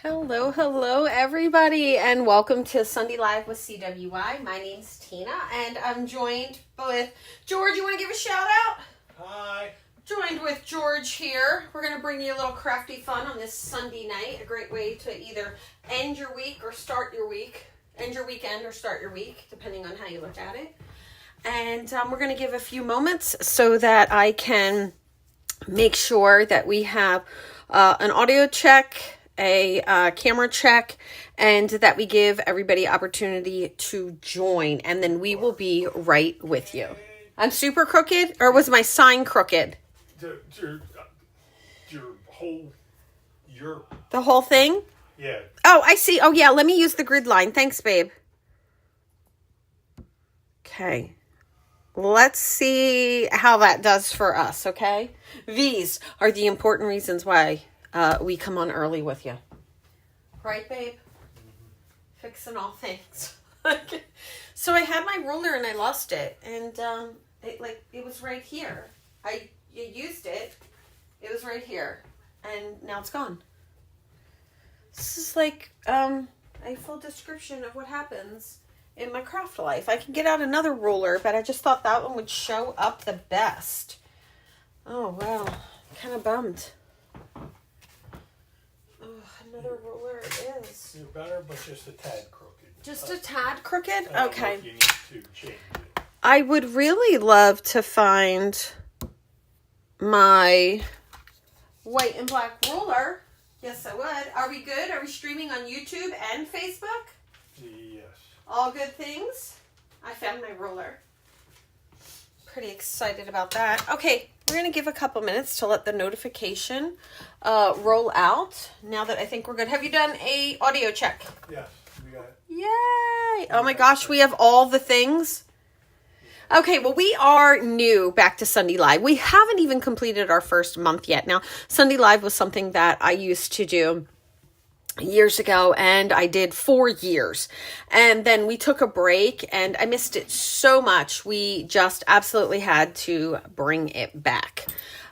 Hello, hello, everybody, and welcome to Sunday Live with CWY. My name's Tina, and I'm joined with George. You want to give a shout out? Hi. Joined with George here. We're going to bring you a little crafty fun on this Sunday night. A great way to either end your week or start your week. End your weekend or start your week, depending on how you look at it. And we're going to give a few moments so that I can make sure that we have an audio check, a camera check, and that we give everybody opportunity to join, and then we will be right with you. I'm super crooked, or was my sign crooked? The whole thing? Yeah. Oh, I see. Oh, yeah, let me use the grid line. Thanks, babe. Okay. Let's see how that does for us, okay? These are the important reasons why we come on early with you. Right, babe? Fixing all things. So I had my ruler and I lost it. And it was right here. You used it. It was right here. And now it's gone. This is like a full description of what happens in my craft life. I can get out another ruler, but I just thought that one would show up the best. Oh, wow. Kind of bummed. Another ruler it is. You're better, but just a tad crooked. Just a tad crooked? Okay. You need to change it. I would really love to find my white and black ruler. Yes, I would. Are we good? Are we streaming on YouTube and Facebook? Yes. All good things? I found my ruler. Pretty excited about that. Okay, we're going to give a couple minutes to let the notification roll out. Now that I think we're good. Have you done a audio check? Yes, we got it. Yay! Oh my gosh, we have all the things. Okay, well, we are new back to Sunday Live. We haven't even completed our first month yet. Now, Sunday Live was something that I used to do years ago, and I did 4 years, and then we took a break, and I missed it so much. We just absolutely had to bring it back.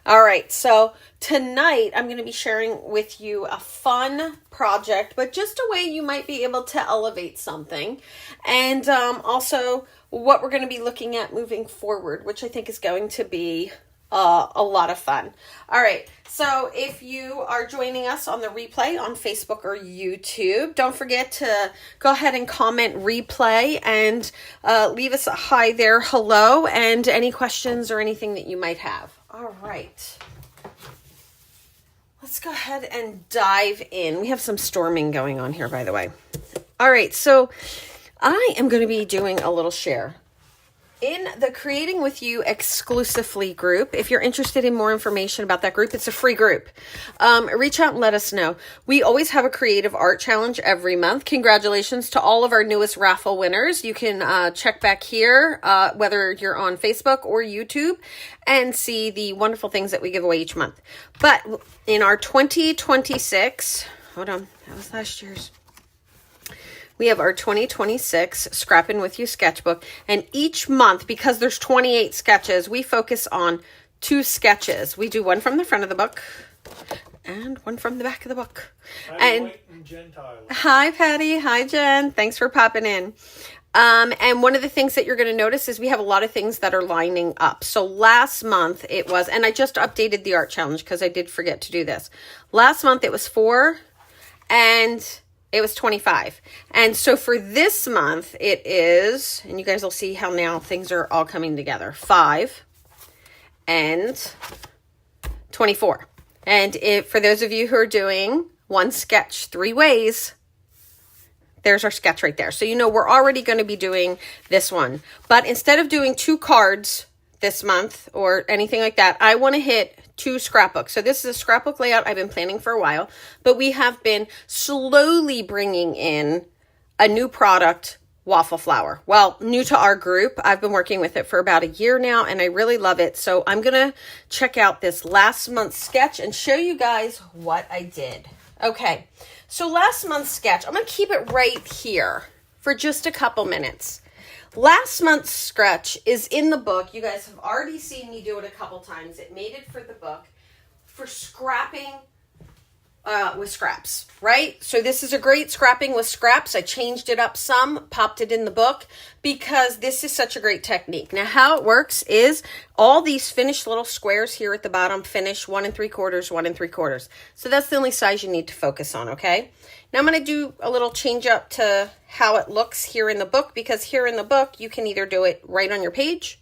All right, so tonight I'm going to be sharing with you a fun project, but just a way you might be able to elevate something, and also what we're going to be looking at moving forward, which I think is going to be a lot of fun. All right. So if you are joining us on the replay on Facebook or YouTube, don't forget to go ahead and comment replay and leave us a hi there, hello, and any questions or anything that you might have. All right. Let's go ahead and dive in. We have some storming going on here, by the way. All right. So I am going to be doing a little share in the Creating With You exclusively group. If you're interested in more information about that group, it's a free group. Reach out and let us know. We always have a creative art challenge every month. Congratulations to all of our newest raffle winners. You can check back here, whether you're on Facebook or YouTube, and see the wonderful things that we give away each month. But in our 2026, hold on, that was last year's. We have our 2026 Scrapping With You sketchbook. And each month, because there's 28 sketches, we focus on 2 sketches. We do one from the front of the book and one from the back of the book. And Jen Tyler. Hi, Patty. Hi, Jen. Thanks for popping in. And one of the things that you're going to notice is we have a lot of things that are lining up. So last month it was, and I just updated the art challenge because I did forget to do this. Last month it was 4 and it was 25. And so for this month, it is, and you guys will see how now things are all coming together, 5 and 24. And for those of you who are doing one sketch 3 ways, there's our sketch right there. So you know we're already going to be doing this one. But instead of doing 2 cards this month or anything like that, I want to hit 2 scrapbooks. So this is a scrapbook layout I've been planning for a while, but we have been slowly bringing in a new product, Waffle Flower. Well, new to our group. I've been working with it for about a year now, and I really love it. So I'm going to check out this last month's sketch and show you guys what I did. Okay, so last month's sketch, I'm going to keep it right here for just a couple minutes. Last month's sketch is in the book. You guys have already seen me do it a couple times. It made it for the book for scrapping with scraps, right? So this is a great scrapping with scraps. I changed it up some, popped it in the book because this is such a great technique. Now how it works is all these finished little squares here at the bottom finish 1 3/4, 1 3/4. So that's the only size you need to focus on, okay? Now I'm going to do a little change up to how it looks here in the book, because here in the book you can either do it right on your page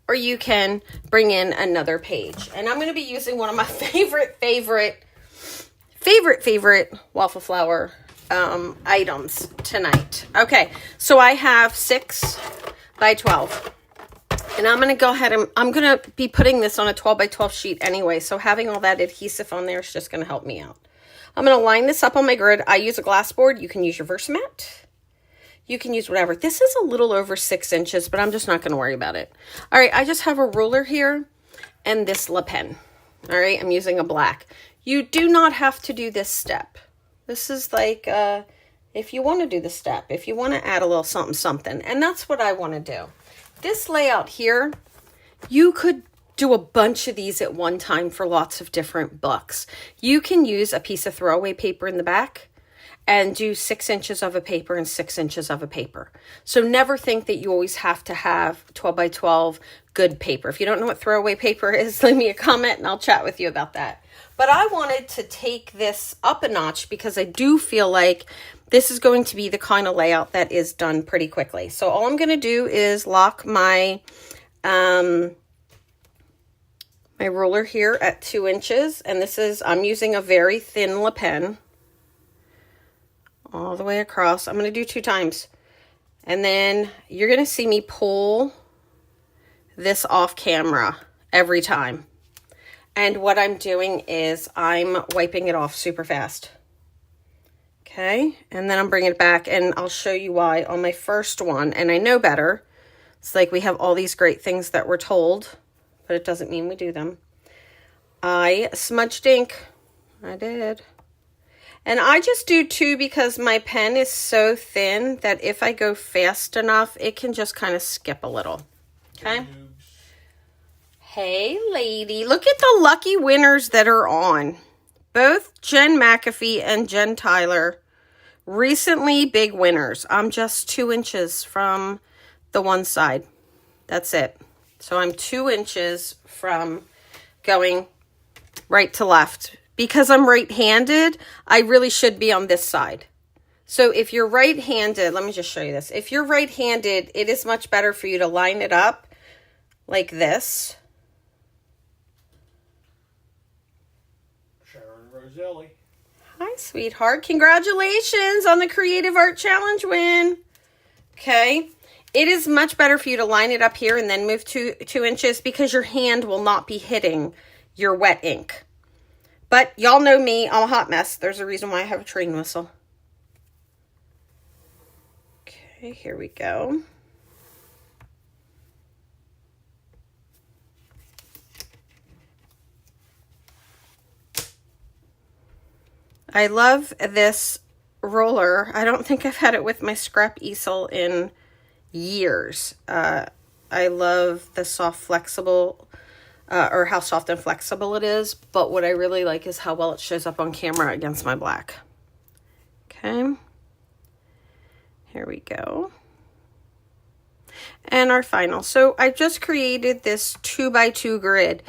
or you can bring in another page. And I'm going to be using one of my favorite Waffle Flower items tonight. Okay, so I have 6 by 12. And I'm going to go ahead and I'm going to be putting this on a 12 by 12 sheet anyway. So having all that adhesive on there is just going to help me out. I'm going to line this up on my grid. I use a glass board. You can use your Versamat. You can use whatever. This is a little over 6 inches, but I'm just not going to worry about it. All right, I just have a ruler here and this Le Pen. All right, I'm using a black. You do not have to do this step. This is like if you want to do the step, if you want to add a little something, and that's what I want to do. This layout here, you could do a bunch of these at one time for lots of different books. You can use a piece of throwaway paper in the back and do 6 inches of a paper and 6 inches of a paper. So never think that you always have to have 12 by 12 good paper. If you don't know what throwaway paper is, leave me a comment and I'll chat with you about that. But I wanted to take this up a notch because I do feel like this is going to be the kind of layout that is done pretty quickly. So all I'm going to do is lock my my ruler here at 2 inches. And this is, I'm using a very thin Le Pen all the way across. I'm going to do 2 times. And then you're going to see me pull this off camera every time. And what I'm doing is I'm wiping it off super fast. Okay, and then I'm bringing it back and I'll show you why on my first one. And I know better. It's like we have all these great things that we're told, but it doesn't mean we do them. I smudged ink. I did. And I just do 2 because my pen is so thin that if I go fast enough, it can just kind of skip a little. Okay. Hey, lady. Look at the lucky winners that are on. Both Jen McAfee and Jen Tyler. Recently big winners. I'm just 2 inches from the one side. That's it. So I'm 2 inches from going right to left. Because I'm right-handed, I really should be on this side. So if you're right-handed, let me just show you this. If you're right-handed, it is much better for you to line it up like this. Roselli. Hi, sweetheart. Congratulations on the Creative Art Challenge win. Okay. It is much better for you to line it up here and then move 2 inches because your hand will not be hitting your wet ink. But y'all know me. I'm a hot mess. There's a reason why I have a train whistle. Okay, here we go. I love this roller. I don't think I've had it with my scrap easel in years. I love the soft flexible, or how soft and flexible it is. But what I really like is how well it shows up on camera against my black. Okay. Here we go. And our final. So I just created this 2 by 2 grid.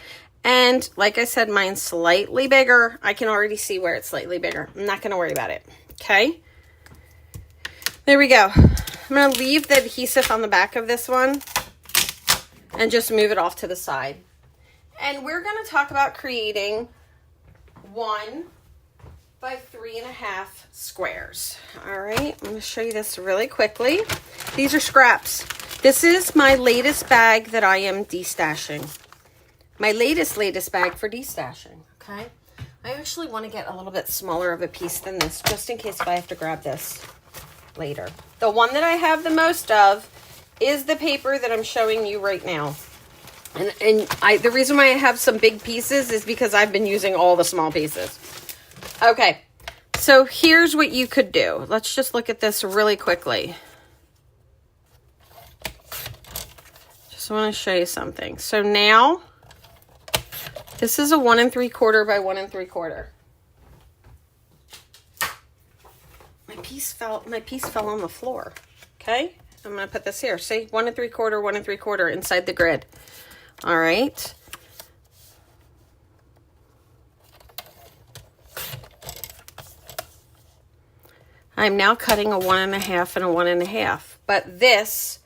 And like I said, mine's slightly bigger. I can already see where it's slightly bigger. I'm not going to worry about it. Okay. There we go. I'm going to leave the adhesive on the back of this one and just move it off to the side. And we're going to talk about creating 1 by 3.5 squares. All right. I'm going to show you this really quickly. These are scraps. This is my latest bag that I am destashing. My latest bag for destashing, okay? I actually want to get a little bit smaller of a piece than this, just in case if I have to grab this later. The one that I have the most of is the paper that I'm showing you right now. And the reason why I have some big pieces is because I've been using all the small pieces. Okay, so here's what you could do. Let's just look at this really quickly. Just want to show you something. So now, this is a 1 3/4 by 1 3/4. my piece fell on the floor. Okay, I'm going to put this here. See, 1 3/4, 1 3/4 inside the grid. All right. I'm now cutting a 1 1/2 and a 1 1/2, but this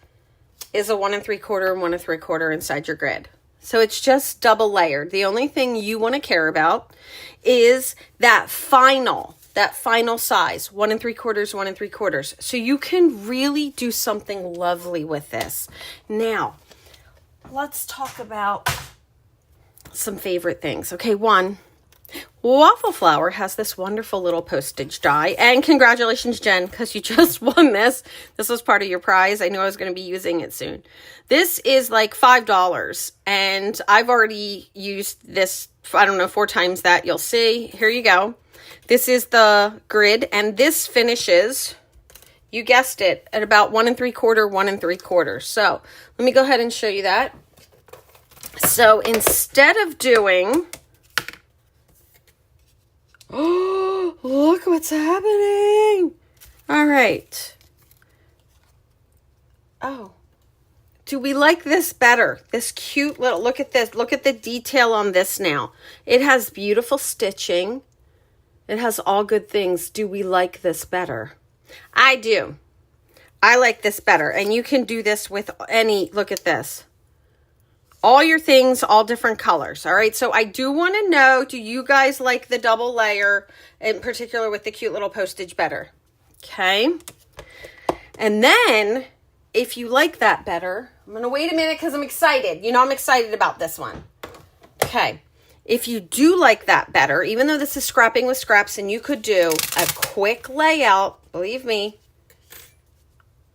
is a 1 3/4 and 1 3/4 inside your grid. So it's just double layered. The only thing you want to care about is that final size, 1 3/4, 1 3/4. So you can really do something lovely with this. Now, let's talk about some favorite things. Okay, one, Waffle Flower has this wonderful little postage die. And congratulations, Jen, because you just won this. This was part of your prize. I knew I was going to be using it soon. This is like $5. And I've already used this, I don't know, 4 times that. You'll see. Here you go. This is the grid. And this finishes, you guessed it, at about 1 3/4, 1 3/4. So let me go ahead and show you that. So instead of doing... Oh, look what's happening. All right. Oh, do we like this better? This cute little, look at this. Look at the detail on this now. It has beautiful stitching. It has all good things. Do we like this better? I do. I like this better. And you can do this with any, look at this. All your things, all different colors. All right. So I do want to know, do you guys like the double layer, in particular with the cute little postage better? Okay. And then if you like that better, I'm going to wait a minute because I'm excited. You know, I'm excited about this one. Okay. If you do like that better, even though this is scrapping with scraps and you could do a quick layout, believe me,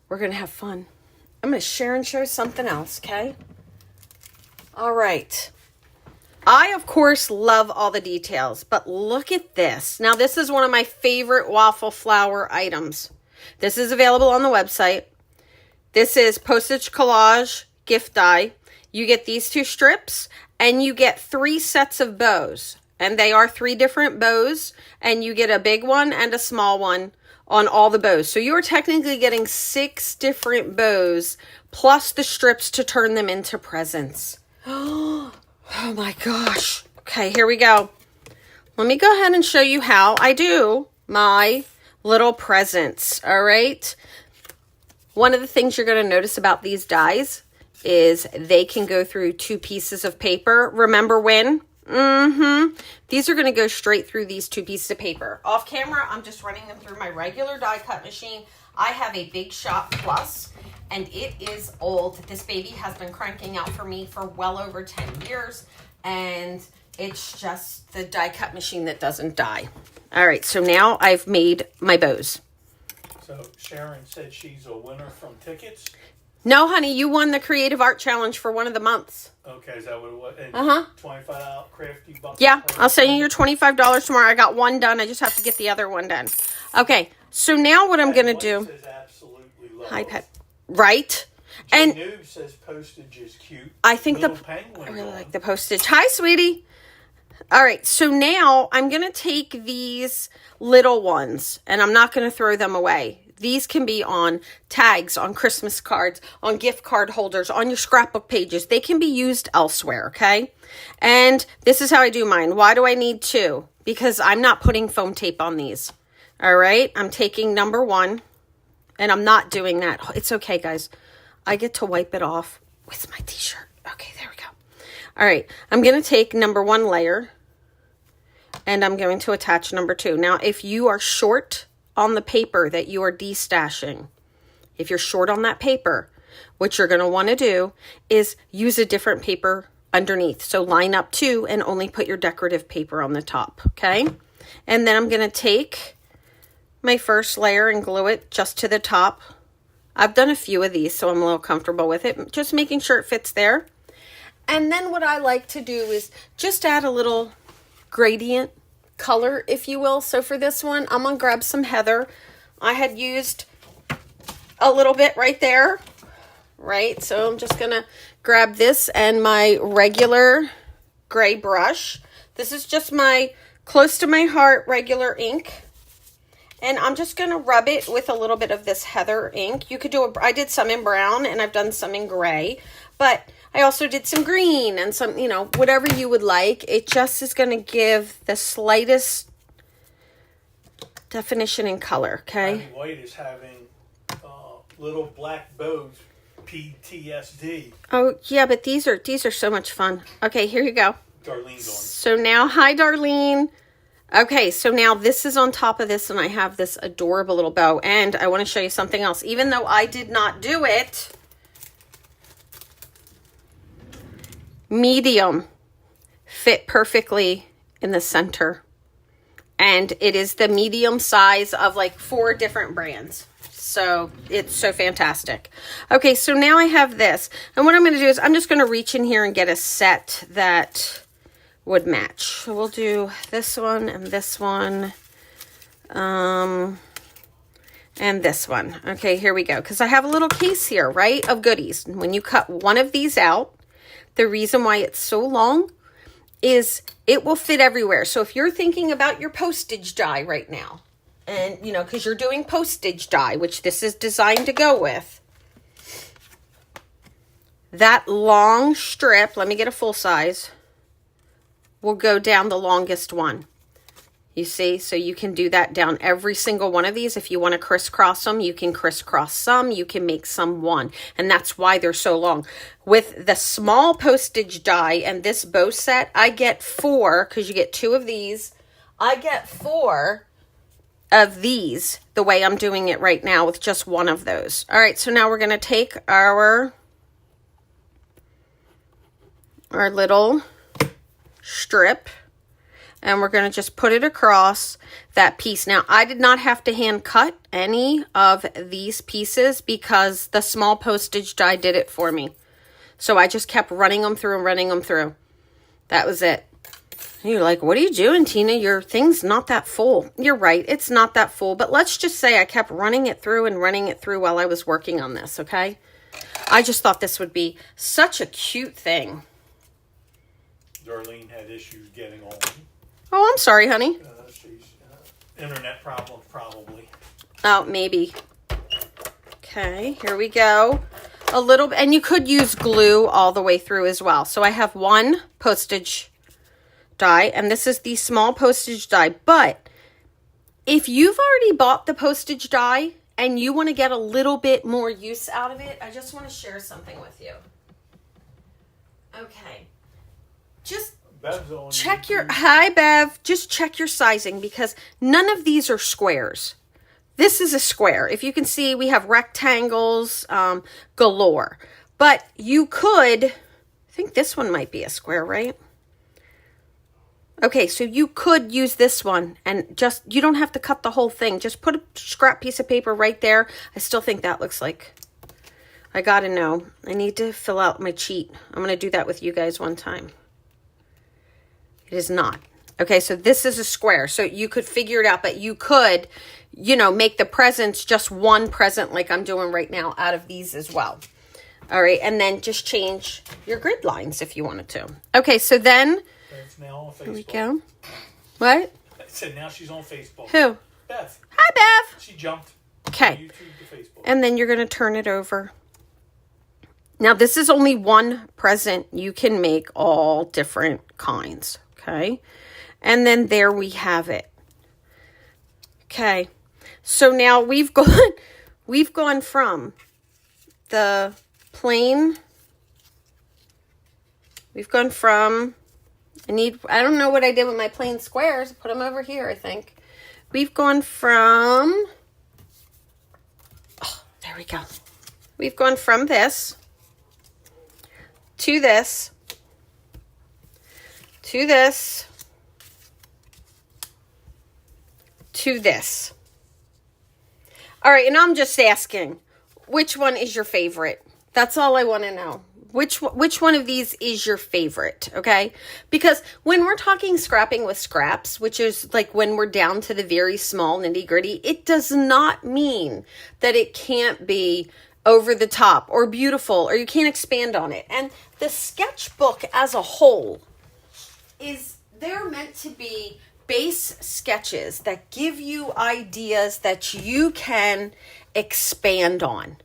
we're going to have fun. I'm going to share and show something else. Okay. All right. I, of course, love all the details, but look at this. Now, this is one of my favorite Waffle Flower items. This is available on the website. This is Postage Collage gift die. You get these 2 strips, and you get 3 sets of bows. And they are 3 different bows, and you get a big one and a small one on all the bows. So you're technically getting 6 different bows, plus the strips to turn them into presents. Oh my gosh. Okay, here we go. Let me go ahead and show you how I do my little presents. All right. One of the things you're going to notice about these dies is they can go through 2 pieces of paper. Remember when? These are going to go straight through these 2 pieces of paper. Off camera, I'm just running them through my regular die cut machine. I have a Big Shot Plus, and it is old. This baby has been cranking out for me for well over 10 years, and it's just the die cut machine that doesn't die. All right, so now I've made my bows. So Sharon said she's a winner from tickets? No, honey, you won the Creative Art Challenge for one of the months. Okay, is that what it was? $25 crafty bucks? Yeah, I'll send you your $25 tomorrow. I got one done. I just have to get the other one done. Okay, so now what I'm going to do... Says absolutely love. Hi, Pet. Right? And Noob says postage is cute. I think I really like the postage. Hi, sweetie. All right, so now I'm going to take these little ones, and I'm not going to throw them away. These can be on tags, on Christmas cards, on gift card holders, on your scrapbook pages. They can be used elsewhere, okay? And this is how I do mine. Why do I need 2? Because I'm not putting foam tape on these. All right, I'm taking number 1, and I'm not doing that. It's okay, guys. I get to wipe it off with my t-shirt. Okay, there we go. All right, I'm going to take number 1 layer, and I'm going to attach number 2. Now, if you are short on the paper that you are destashing, if you're short on that paper, what you're going to want to do is use a different paper underneath. So line up 2 and only put your decorative paper on the top, okay? And then I'm going to take my first layer and glue it just to the top. I've done a few of these, so I'm a little comfortable with it. Just making sure it fits there. And then what I like to do is just add a little gradient color, if you will. So for this one, I'm going to grab some heather. I had used a little bit right there, right? So I'm just going to grab this and my regular gray brush. This is just my close to my heart regular ink. And I'm just going to rub it with a little bit of this heather ink. You could do I did some in brown and I've done some in gray, but I also did some green and some, you know, whatever you would like. It just is going to give the slightest definition in color, okay? Bonnie White is having little black bows, PTSD. Oh, yeah, but these are so much fun. Okay, here you go. Darlene's on. So now, hi, Darlene. Okay, so now this is on top of this, and I have this adorable little bow. And I want to show you something else. Even though I did not do it, medium fit perfectly in the center. And it is the medium size of like 4 different brands. So it's so fantastic. Okay, so now I have this. And what I'm going to do is I'm just going to reach in here and get a set that would match. So we'll do this one and this one. And this one. Okay, here we go. Because I have a little case here, right, of goodies. When you cut one of these out, the reason why it's so long is it will fit everywhere. So if you're thinking about your postage die right now, and, you know, because you're doing postage die, which this is designed to go with, that long strip, let me get a full size, will go down the longest one. You see? So you can do that down every single one of these. If you want to crisscross them, you can crisscross some. You can make some one. And that's why they're so long. With the small postage die and this bow set, I get 4, because you get 2 of these. I get 4 of these the way I'm doing it right now with just one of those. All right, so now we're going to take our little strip, and we're going to just put it across that piece. Now, I did not have to hand cut any of these pieces because the small postage die did it for me. So I just kept running them through and running them through. That was it. And you're like, what are you doing, Tina? Your thing's not that full. You're right. It's not that full. But let's just say I kept running it through and running it through while I was working on this, okay? I just thought this would be such a cute thing. Darlene had issues getting on. Oh, I'm sorry, honey. She's internet problems, probably. Oh, maybe. Okay, here we go. A little, and you could use glue all the way through as well. So I have one postage die, and this is the small postage die. But if you've already bought the postage die and you want to get a little bit more use out of it, I just want to share something with you. Okay. Just check your, hi Bev, just check your sizing because none of these are squares. This is a square. If you can see, we have rectangles galore. But you could, I think this one might be a square, right? Okay, so you could use this one and just, you don't have to cut the whole thing. Just put a scrap piece of paper right there. I still think that looks like, I gotta know. I need to fill out my cheat. I'm gonna do that with you guys one time. It is not. Okay, so this is a square. So you could figure it out, but you could, you know, make the presents just one present like I'm doing right now out of these as well. All right, and then just change your grid lines if you wanted to. Okay, so then, It's now on Facebook. here we go. What? I said now she's on Facebook. Who? Beth. Hi, Bev. She jumped Okay. from YouTube to Facebook. And then you're going to turn it over. Now, this is only one present. You can make all different kinds, okay? And then there we have it. Okay. So now we've gone from the plain, we've gone from, I don't know what I did with my plain squares. Put them over here, I think. We've gone from, oh, there we go. We've gone from this to this, to this, to this. All right, and I'm just asking, which one is your favorite? That's all I want to know. Which one of these is your favorite, okay? Because when we're talking scrapping with scraps, which is like when we're down to the very small nitty-gritty, it does not mean that it can't be over the top or beautiful or you can't expand on it. And the sketchbook as a whole they're meant to be base sketches that give you ideas that you can expand on.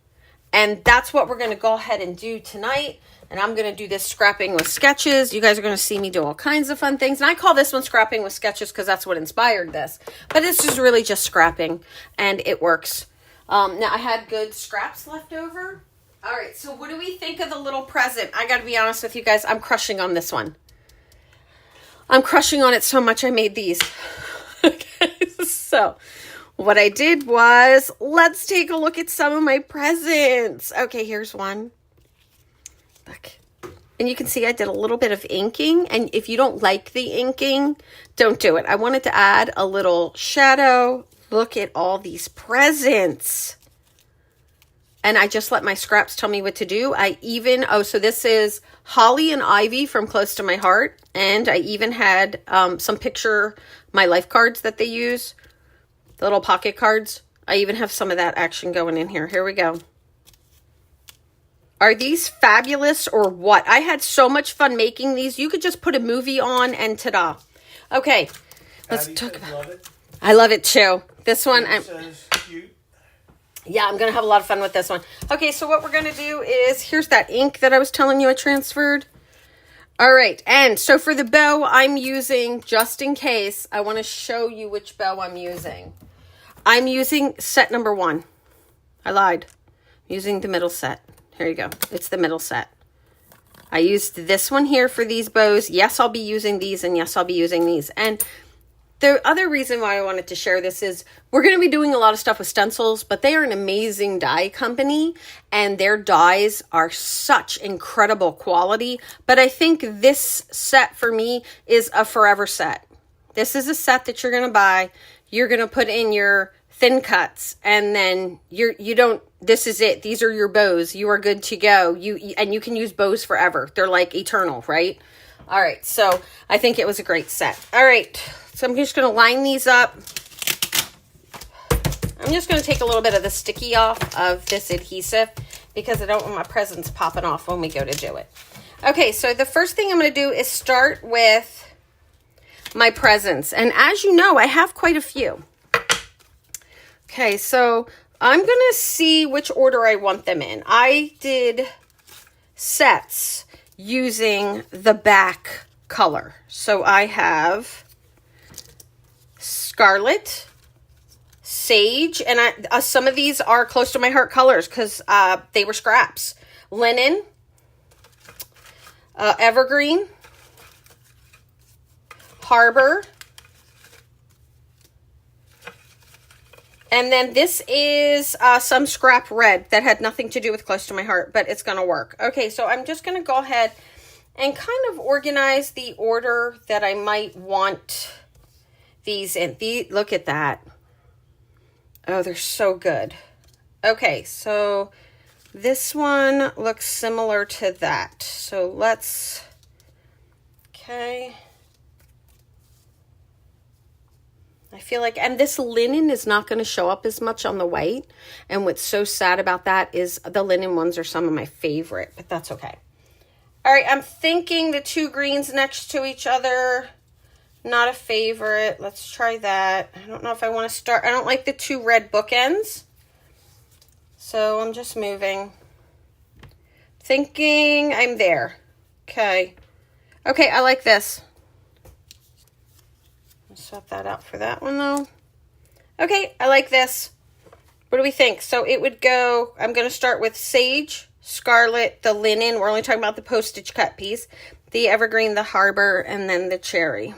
And that's what we're going to go ahead and do tonight. And I'm going to do this scrapping with sketches. You guys are going to see me do all kinds of fun things. And I call this one scrapping with sketches because that's what inspired this. But this is really just scrapping, and it works. Now, I had good scraps left over. All right, so what do we think of the little present? I got to be honest with you guys. I'm crushing on this one. I'm crushing on it so much I made these. Okay, so what I did was, let's take a look at some of my presents. Okay, here's one. Look. And you can see I did a little bit of inking. And if you don't like the inking, don't do it. I wanted to add a little shadow. Look at all these presents. And I just let my scraps tell me what to do. So this is Holly and Ivy from Close to My Heart. And I even had some picture my life cards that they use. The little pocket cards. I even have some of that action going in here. Here we go. Are these fabulous or what? I had so much fun making these. You could just put a movie on and ta-da. Okay, let's talk about it. I love it too. This one, cute. Yeah, I'm going to have a lot of fun with this one. Okay, so what we're going to do is, here's that ink that I was telling you I transferred. All right, and so for the bow I'm using, just in case, I want to show you which bow I'm using. I'm using set number 1. I lied. I'm using the middle set. Here you go. It's the middle set. I used this one here for these bows. Yes, I'll be using these, and yes, I'll be using these. And the other reason why I wanted to share this is we're going to be doing a lot of stuff with stencils, but they are an amazing dye company, and their dyes are such incredible quality. But I think this set for me is a forever set. This is a set that you're going to buy. You're going to put in your thin cuts, and then this is it. These are your bows. You are good to go. And you can use bows forever. They're like eternal, right? All right. So I think it was a great set. All right. So I'm just going to line these up. I'm just going to take a little bit of the sticky off of this adhesive because I don't want my presents popping off when we go to do it. Okay. So the first thing I'm going to do is start with my presents. And as you know, I have quite a few. Okay, so I'm going to see which order I want them in. I did sets using the back color. So I have Scarlet, Sage, and some of these are Close to My Heart colors because they were scraps. Linen, Evergreen, Harbor, and then this is some scrap red that had nothing to do with Close to My Heart, but it's going to work. Okay, so I'm just going to go ahead and kind of organize the order that I might want these in. Look at that. Oh, they're so good. Okay, so this one looks similar to that. So let's, okay. I feel like, and this linen is not going to show up as much on the white. And what's so sad about that is the linen ones are some of my favorite, but that's okay. All right, I'm thinking the two greens next to each other, not a favorite. Let's try that. I don't know if I want to start. I don't like the two red bookends. So I'm just moving. Thinking I'm there. Okay. Okay, I like this. Swap that out for that one though. Okay, I like this. What do we think? So it would go, I'm going to start with Sage, Scarlet, the Linen. We're only talking about the postage cut piece. The Evergreen, the Harbor, and then the Cherry.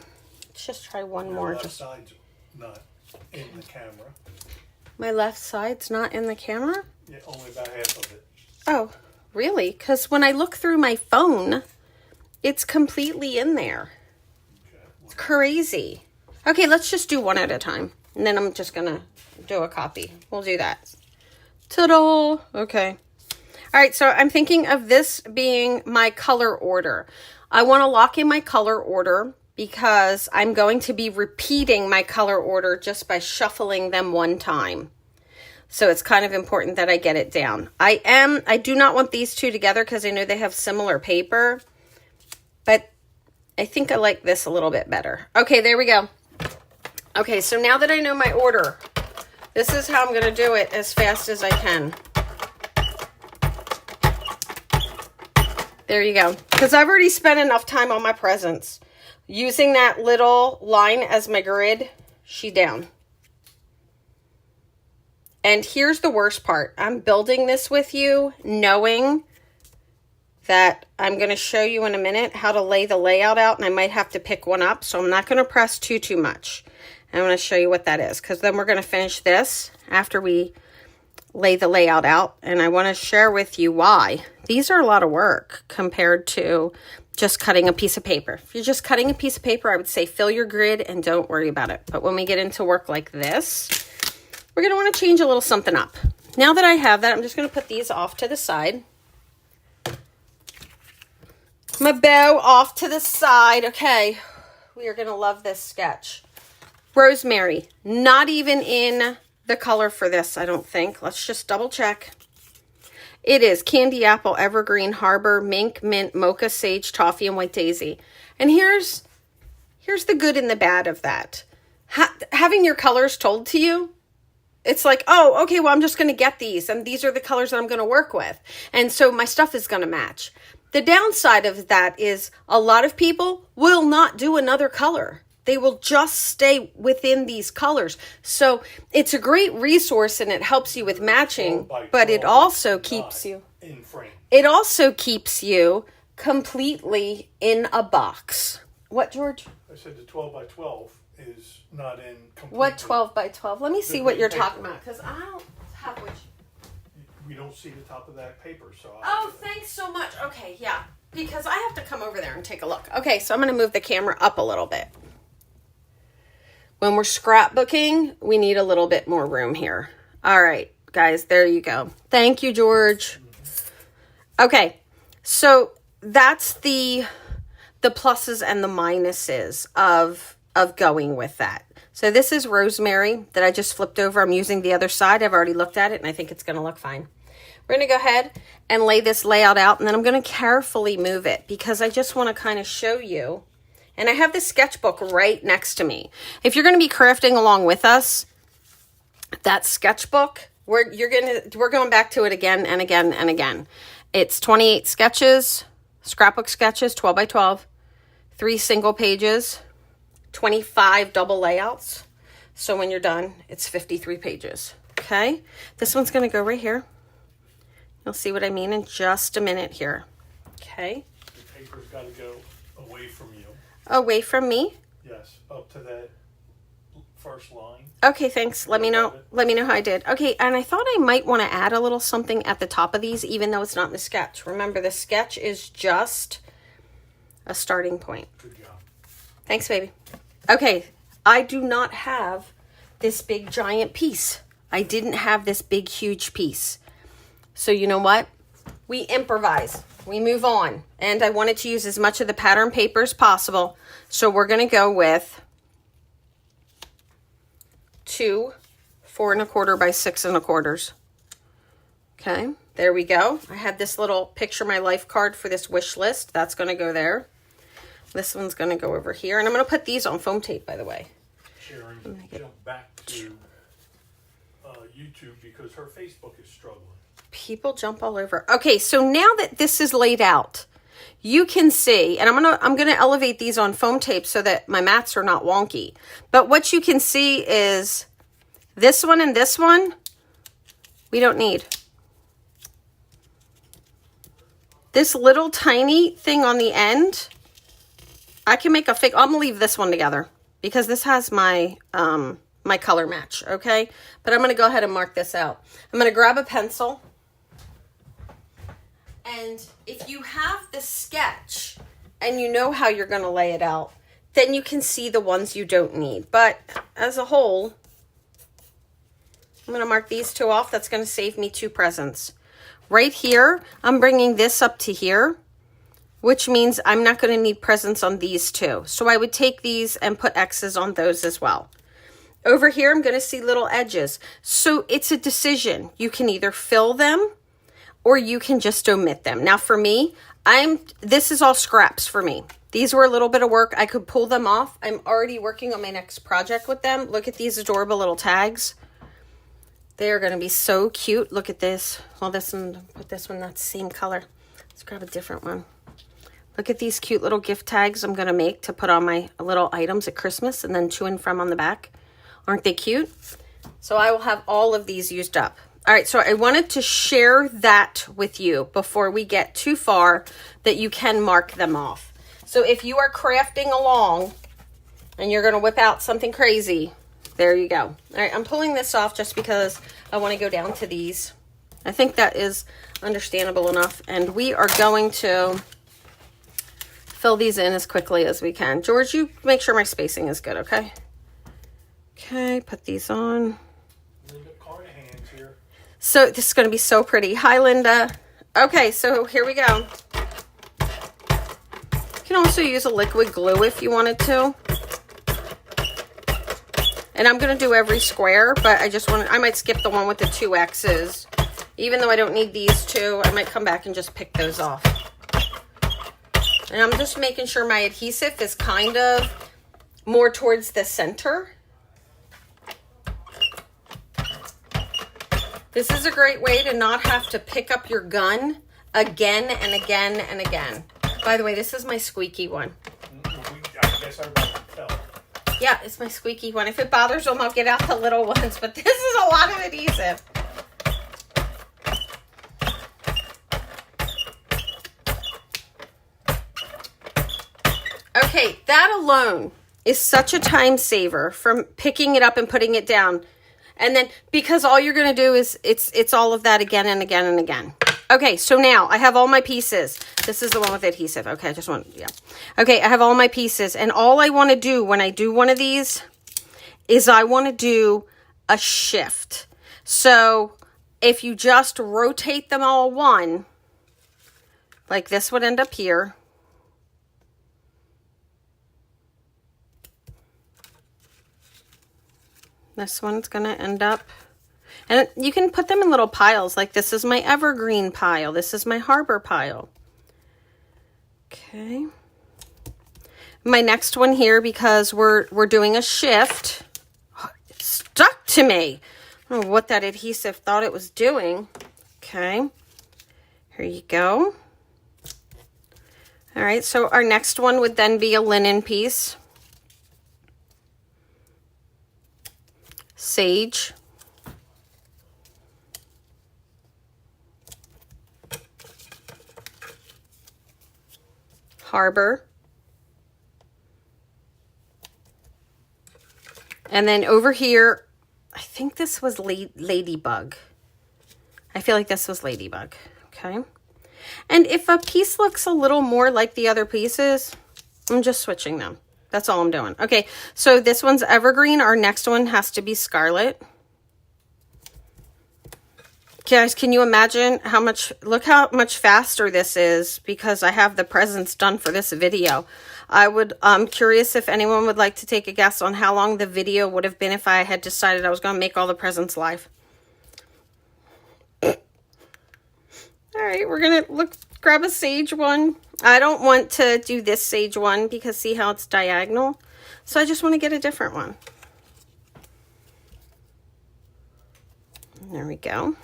Let's just try one more. Left side's not in the camera. My left side's not in the camera? Yeah, only about half of it. Oh, really? Because when I look through my phone, it's completely in there. Okay. It's crazy. Okay, let's just do one at a time. And then I'm just going to do a copy. We'll do that. Ta-da! Okay. All right, so I'm thinking of this being my color order. I want to lock in my color order because I'm going to be repeating my color order just by shuffling them one time. So it's kind of important that I get it down. I do not want these two together because I know they have similar paper. But I think I like this a little bit better. Okay, there we go. Okay, so now that I know my order, this is how I'm going to do it as fast as I can. There you go. Because I've already spent enough time on my presents. Using that little line as my grid, she down. And here's the worst part. I'm building this with you, knowing that I'm going to show you in a minute how to lay the layout out, and I might have to pick one up. So I'm not going to press too much. I'm going to show you what that is, because then we're going to finish this after we lay the layout out, and I want to share with you why. These are a lot of work compared to just cutting a piece of paper. If you're just cutting a piece of paper, I would say fill your grid and don't worry about it. But when we get into work like this, we're going to want to change a little something up. Now that I have that, I'm just going to put these off to the side. My bow off to the side. Okay, we are going to love this sketch. Rosemary, not even in the color for this, I don't think. Let's just double check. It is Candy Apple, Evergreen, Harbor, Mink, Mint, Mocha, Sage, Toffee, and White Daisy. And here's the good and the bad of that. Having your colors told to you, it's like, oh, okay, well, I'm just going to get these, and these are the colors that I'm going to work with. And so my stuff is going to match. The downside of that is a lot of people will not do another color. They will just stay within these colors. So it's a great resource and it helps you with matching, but it also keeps you in frame. It also keeps you completely in a box. What, George? I said the 12 by 12 is not in completely. What 12 by 12? Let me see what you're paper. talking about, because I don't have which. We don't see the top of that paper, so. Oh, thanks so much. Okay, yeah, because I have to come over there and take a look. Okay, so I'm going to move the camera up a little bit. When we're scrapbooking, we need a little bit more room here. All right, guys, there you go. Thank you, George. Okay, so that's the pluses and the minuses of going with that. So this is rosemary that I just flipped over. I'm using the other side. I've already looked at it, and I think it's going to look fine. We're going to go ahead and lay this layout out, and then I'm going to carefully move it because I just want to kind of show you. And I have the sketchbook right next to me. If you're going to be crafting along with us, that sketchbook, we're going back to it again and again and again. It's 28 sketches, scrapbook sketches, 12 by 12, 3 single pages, 25 double layouts. So when you're done, it's 53 pages. Okay, this one's going to go right here. You'll see what I mean in just a minute here. Okay. The paper's got to go away from you. Away from me? Yes, up to that first line. Okay, thanks. Let me know how I did. Okay, and I thought I might want to add a little something at the top of these, even though it's not in the sketch. Remember, the sketch is just a starting point. Good job. Thanks, baby. Okay, I do not have this big giant piece. I didn't have this big huge piece. So you know what? We improvise. We move on. And I wanted to use as much of the pattern paper as possible. So we're going to go with 2 4 1/4 by 6 1/4. Okay, there we go. I had this little picture my life card for this wish list. That's going to go there. This one's going to go over here. And I'm going to put these on foam tape, by the way. Sharon, jump back to YouTube because her Facebook is struggling. People jump all over. Okay, so now that this is laid out, you can see, and I'm gonna elevate these on foam tape so that my mats are not wonky. But what you can see is this one and this one, we don't need. This little tiny thing on the end, I can make a fake. I'm gonna leave this one together because this has my my color match, okay? But I'm gonna go ahead and mark this out. I'm gonna grab a pencil. And if you have the sketch and you know how you're going to lay it out, then you can see the ones you don't need. But as a whole, I'm going to mark these 2 off. That's going to save me 2 presents. Right here, I'm bringing this up to here, which means I'm not going to need presents on these 2. So I would take these and put X's on those as well. Over here, I'm going to see little edges. So it's a decision. You can either fill them or you can just omit them. Now for me, this is all scraps for me. These were a little bit of work. I could pull them off. I'm already working on my next project with them. Look at these adorable little tags. They are going to be so cute. Look at this. Well, this one, put this one, that's the same color. Let's grab a different one. Look at these cute little gift tags I'm going to make to put on my little items at Christmas and then to and from on the back. Aren't they cute? So I will have all of these used up. All right, so I wanted to share that with you before we get too far that you can mark them off. So if you are crafting along and you're going to whip out something crazy, there you go. All right, I'm pulling this off just because I want to go down to these. I think that is understandable enough. And we are going to fill these in as quickly as we can. George, you make sure my spacing is good, okay? Okay, put these on. Linda Carnahan's here. So this is going to be so pretty. Hi, Linda. Okay, so here we go. You can also use a liquid glue if you wanted to. And I'm going to do every square, but I might skip the one with the 2 X's. Even though I don't need these 2, I might come back and just pick those off. And I'm just making sure my adhesive is kind of more towards the center. This is a great way to not have to pick up your gun again and again and again. By the way, this is my squeaky one. I guess everybody can tell. Yeah, it's my squeaky one. If it bothers them, I'll get out the little ones. But this is a lot of adhesive. Okay, that alone is such a time saver from picking it up and putting it down. And then, because all you're going to do is, it's all of that again and again and again. Okay, so now I have all my pieces. This is the one with adhesive. Okay, Okay, I have all my pieces. And all I want to do when I do one of these is I want to do a shift. So if you just rotate them all one, like this would end up here. This one's going to end up, and you can put them in little piles. Like this is my evergreen pile. This is my harbor pile. Okay. My next one here, because we're doing a shift. Oh, it stuck to me. I don't know what that adhesive thought it was doing. Okay. Here you go. All right. So our next one would then be a linen piece. Sage, harbor, and then over here, I think this was ladybug. I feel like this was ladybug. Okay, and if a piece looks a little more like the other pieces, I'm just switching them. That's all I'm doing. Okay, so this one's evergreen. Our next one has to be scarlet. Guys, can you imagine look how much faster this is because I have the presents done for this video. I'm curious if anyone would like to take a guess on how long the video would have been if I had decided I was going to make all the presents live. All right, we're going to grab a sage one. I don't want to do this sage one because see how it's diagonal? So I just want to get a different one. There we go.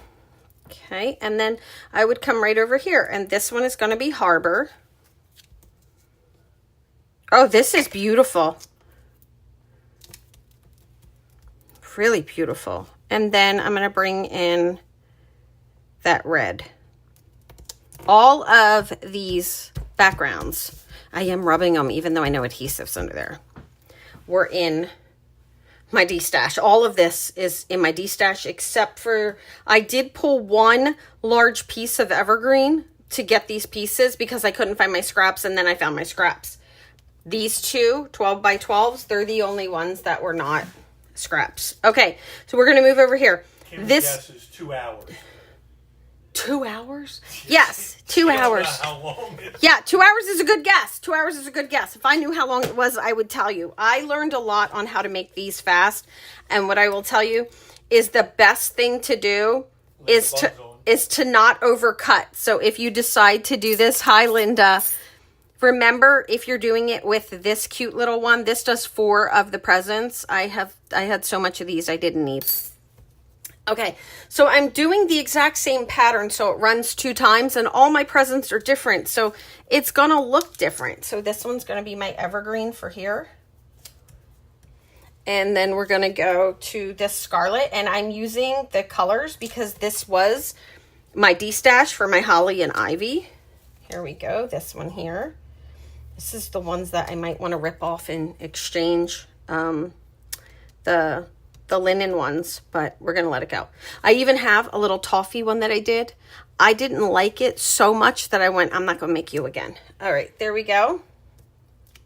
Okay, and then I would come right over here, and this one is going to be harbor. Oh, this is beautiful. Really beautiful. And then I'm going to bring in that red. All of these backgrounds, I am rubbing them even though I know adhesive's under there. We're in my D-stash. All of this is in my D-stash except for I did pull one large piece of evergreen to get these pieces because I couldn't find my scraps, and then I found my scraps. These two 12 by 12s, they're the only ones that were not scraps. Okay, so we're going to move over here. Kim's guess is 2 hours. 2 hours? Yes, 2 hours. How long it is. Yeah, 2 hours is a good guess. 2 hours is a good guess. If I knew how long it was, I would tell you. I learned a lot on how to make these fast. And what I will tell you is the best thing to do is to not overcut. So if you decide to do this, hi Linda, Remember, if you're doing it with this cute little one, this does 4 of the presents. I had so much of these I didn't need. Okay, so I'm doing the exact same pattern, so it runs 2 times, and all my presents are different, so it's gonna look different. So this one's gonna be my evergreen for here. And then we're gonna go to this scarlet, and I'm using the colors because this was my D-stash for my holly and ivy. Here we go, this one here. This is the ones that I might want to rip off and exchange the linen ones, but we're gonna let it go. I even have a little toffee one that I did. I didn't like it so much that I went, I'm not gonna make you again. All right, there we go.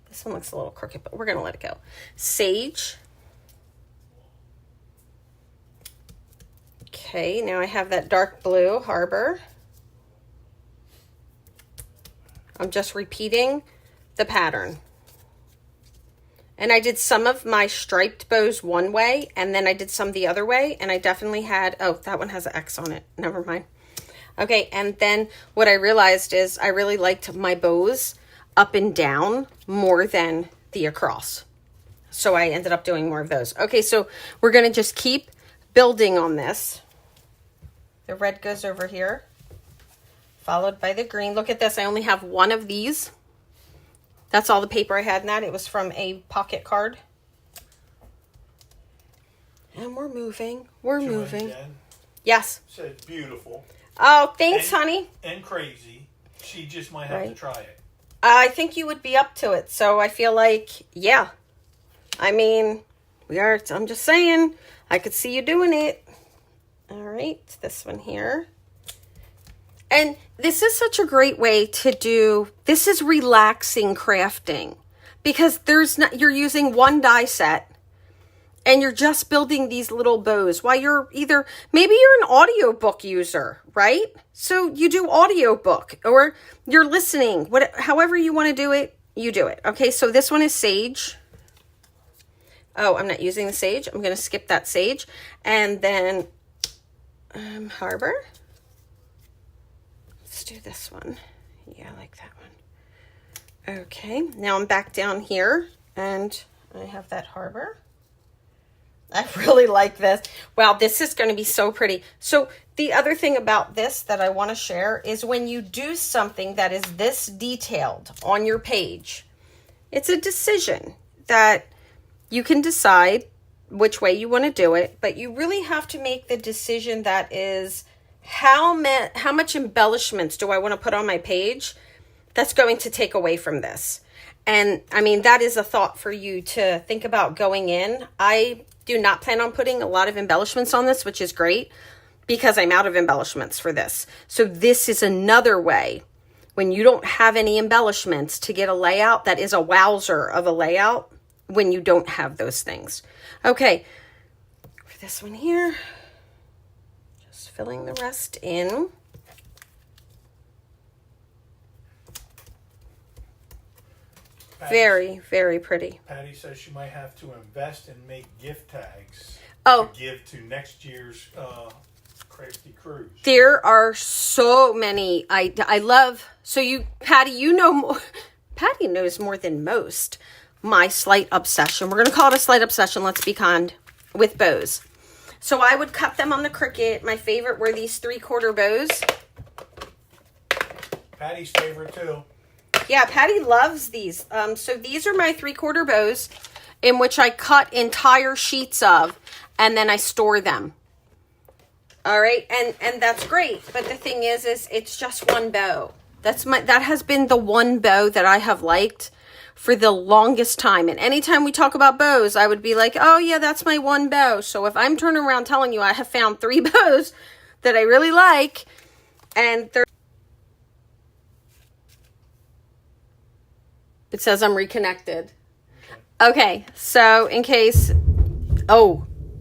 This one looks a little crooked, but we're gonna let it go. Sage. Okay, now I have that dark blue Harbor. I'm just repeating the pattern. And I did some of my striped bows one way, and then I did some the other way, and I definitely had, oh, that one has an X on it. Never mind. Okay, and then what I realized is I really liked my bows up and down more than the across. So I ended up doing more of those. Okay, so we're going to just keep building on this. The red goes over here, followed by the green. Look at this. I only have 1 of these. That's all the paper I had in that. It was from a pocket card. And we're moving. We're moving. Jen Yes. said beautiful. Oh, thanks, honey. And crazy. She just might have to try it. I think you would be up to it. So I feel like, yeah. I mean, I'm just saying, I could see you doing it. All right, this one here. And this is such a great way to do, this is relaxing crafting because you're using 1 die set and you're just building these little bows while maybe you're an audiobook user, right? So you do audiobook or you're listening, however you want to do it, you do it. Okay, so this one is sage. Oh, I'm not using the sage. I'm going to skip that sage. And then Harbor. Let's do this one. Yeah, I like that one. Okay, now I'm back down here and I have that Harbor. I really like this. Wow, this is going to be so pretty. So the other thing about this that I want to share is when you do something that is this detailed on your page, it's a decision that you can decide which way you want to do it, but you really have to make the decision that is how much embellishments do I want to put on my page that's going to take away from this. And I mean, that is a thought for you to think about going in. I do not plan on putting a lot of embellishments on this, which is great because I'm out of embellishments for this. So this is another way when you don't have any embellishments to get a layout that is a wowzer of a layout when you don't have those things. Okay, for this one here, just filling the rest in. Very, very pretty. Patty says she might have to invest and make gift tags to give to next year's Crafty Cruise. There are so many. I love, so you, Patty, you know more. Patty knows more than most. My slight obsession. We're going to call it a slight obsession. Let's be kind with bows. So I would cut them on the Cricut. My favorite were these 3/4 bows. Patty's favorite too. Yeah, Patty loves these. So these are my 3/4 bows in which I cut entire sheets of and then I store them. All right. And that's great. But the thing is it's just one bow. That has been the one bow that I have liked for the longest time. And anytime we talk about bows, I would be like, oh yeah, that's my one bow. So if I'm turning around telling you I have found 3 bows that I really like, and it says I'm reconnected. Okay, so in case,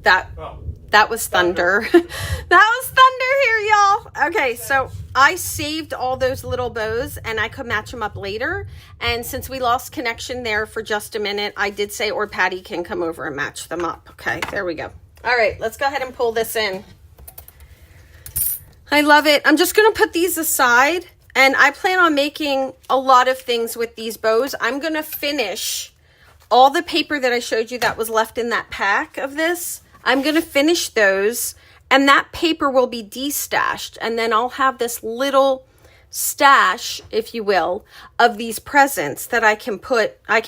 that was thunder. That was thunder here, y'all. Okay, so I saved all those little bows and I could match them up later. And since we lost connection there for just a minute, I did say, or Patty can come over and match them up. Okay, there we go. All right, let's go ahead and pull this in. I love it. I'm just going to put these aside And I plan on making a lot of things with these bows. I'm going to finish all the paper that I showed you that was left in that pack of this. I'm going to finish those, and that paper will be destashed. And then I'll have this little stash, if you will, of these presents that I can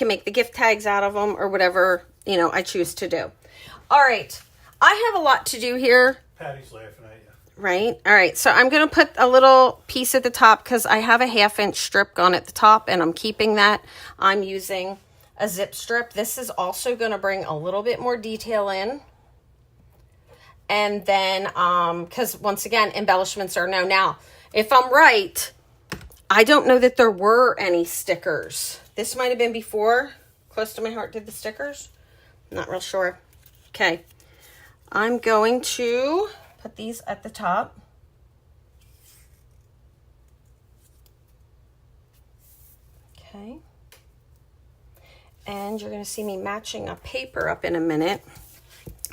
make the gift tags out of them or whatever, you know, I choose to do. All right. I have a lot to do here. Patty's laughing at you. Right? All right. So I'm going to put a little piece at the top because I have a 1/2-inch strip gone at the top and I'm keeping that. I'm using a zip strip. This is also going to bring a little bit more detail in. And then, because once again, embellishments are no. Now, if I'm right, I don't know that there were any stickers. This might have been before Close to My Heart did the stickers. Not real sure. Okay. I'm going to put these at the top. Okay. And you're going to see me matching a paper up in a minute.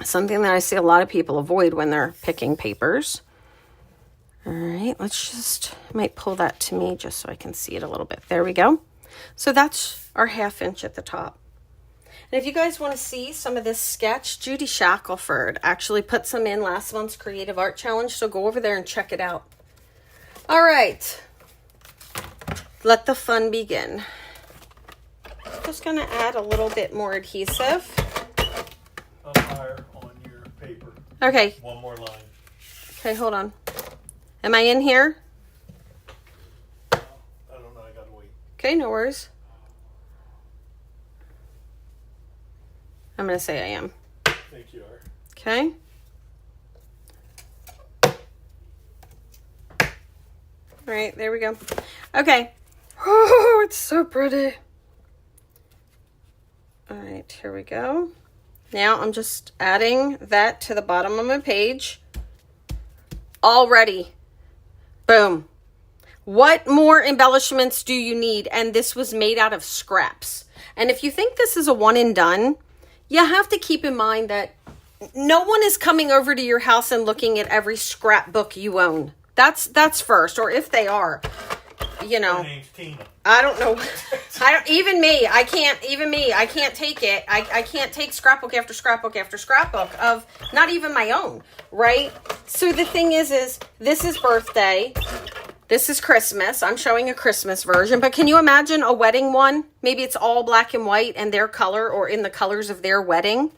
Something that I see a lot of people avoid when they're picking papers. All right, let's just, I might pull that to me just so I can see it a little bit. There we go. So that's our 1/2-inch at the top. And if you guys want to see some of this sketch, Judy Shackelford actually put some in last month's Creative Art Challenge, so go over there and check it out. All right, let the fun begin. Just going to add a little bit more adhesive. Up higher on your paper. Okay. One more line. Okay, hold on. Am I in here? I don't know. I gotta wait. Okay, no worries. I'm going to say I am. I think you are. Okay. All right, there we go. Okay. Oh, it's so pretty. All right, here we go. Now I'm just adding that to the bottom of my page. Already. Boom. What more embellishments do you need? And this was made out of scraps. And if you think this is a one and done, you have to keep in mind that no one is coming over to your house and looking at every scrapbook you own. That's first. Or if they are, you know. My name's Tina. I don't know. I can't take it. I can't take scrapbook after scrapbook after scrapbook of not even my own, right? So the thing is this is birthday. This is Christmas. I'm showing a Christmas version, but can you imagine a wedding one? Maybe it's all black and white and their color or in the colors of their wedding.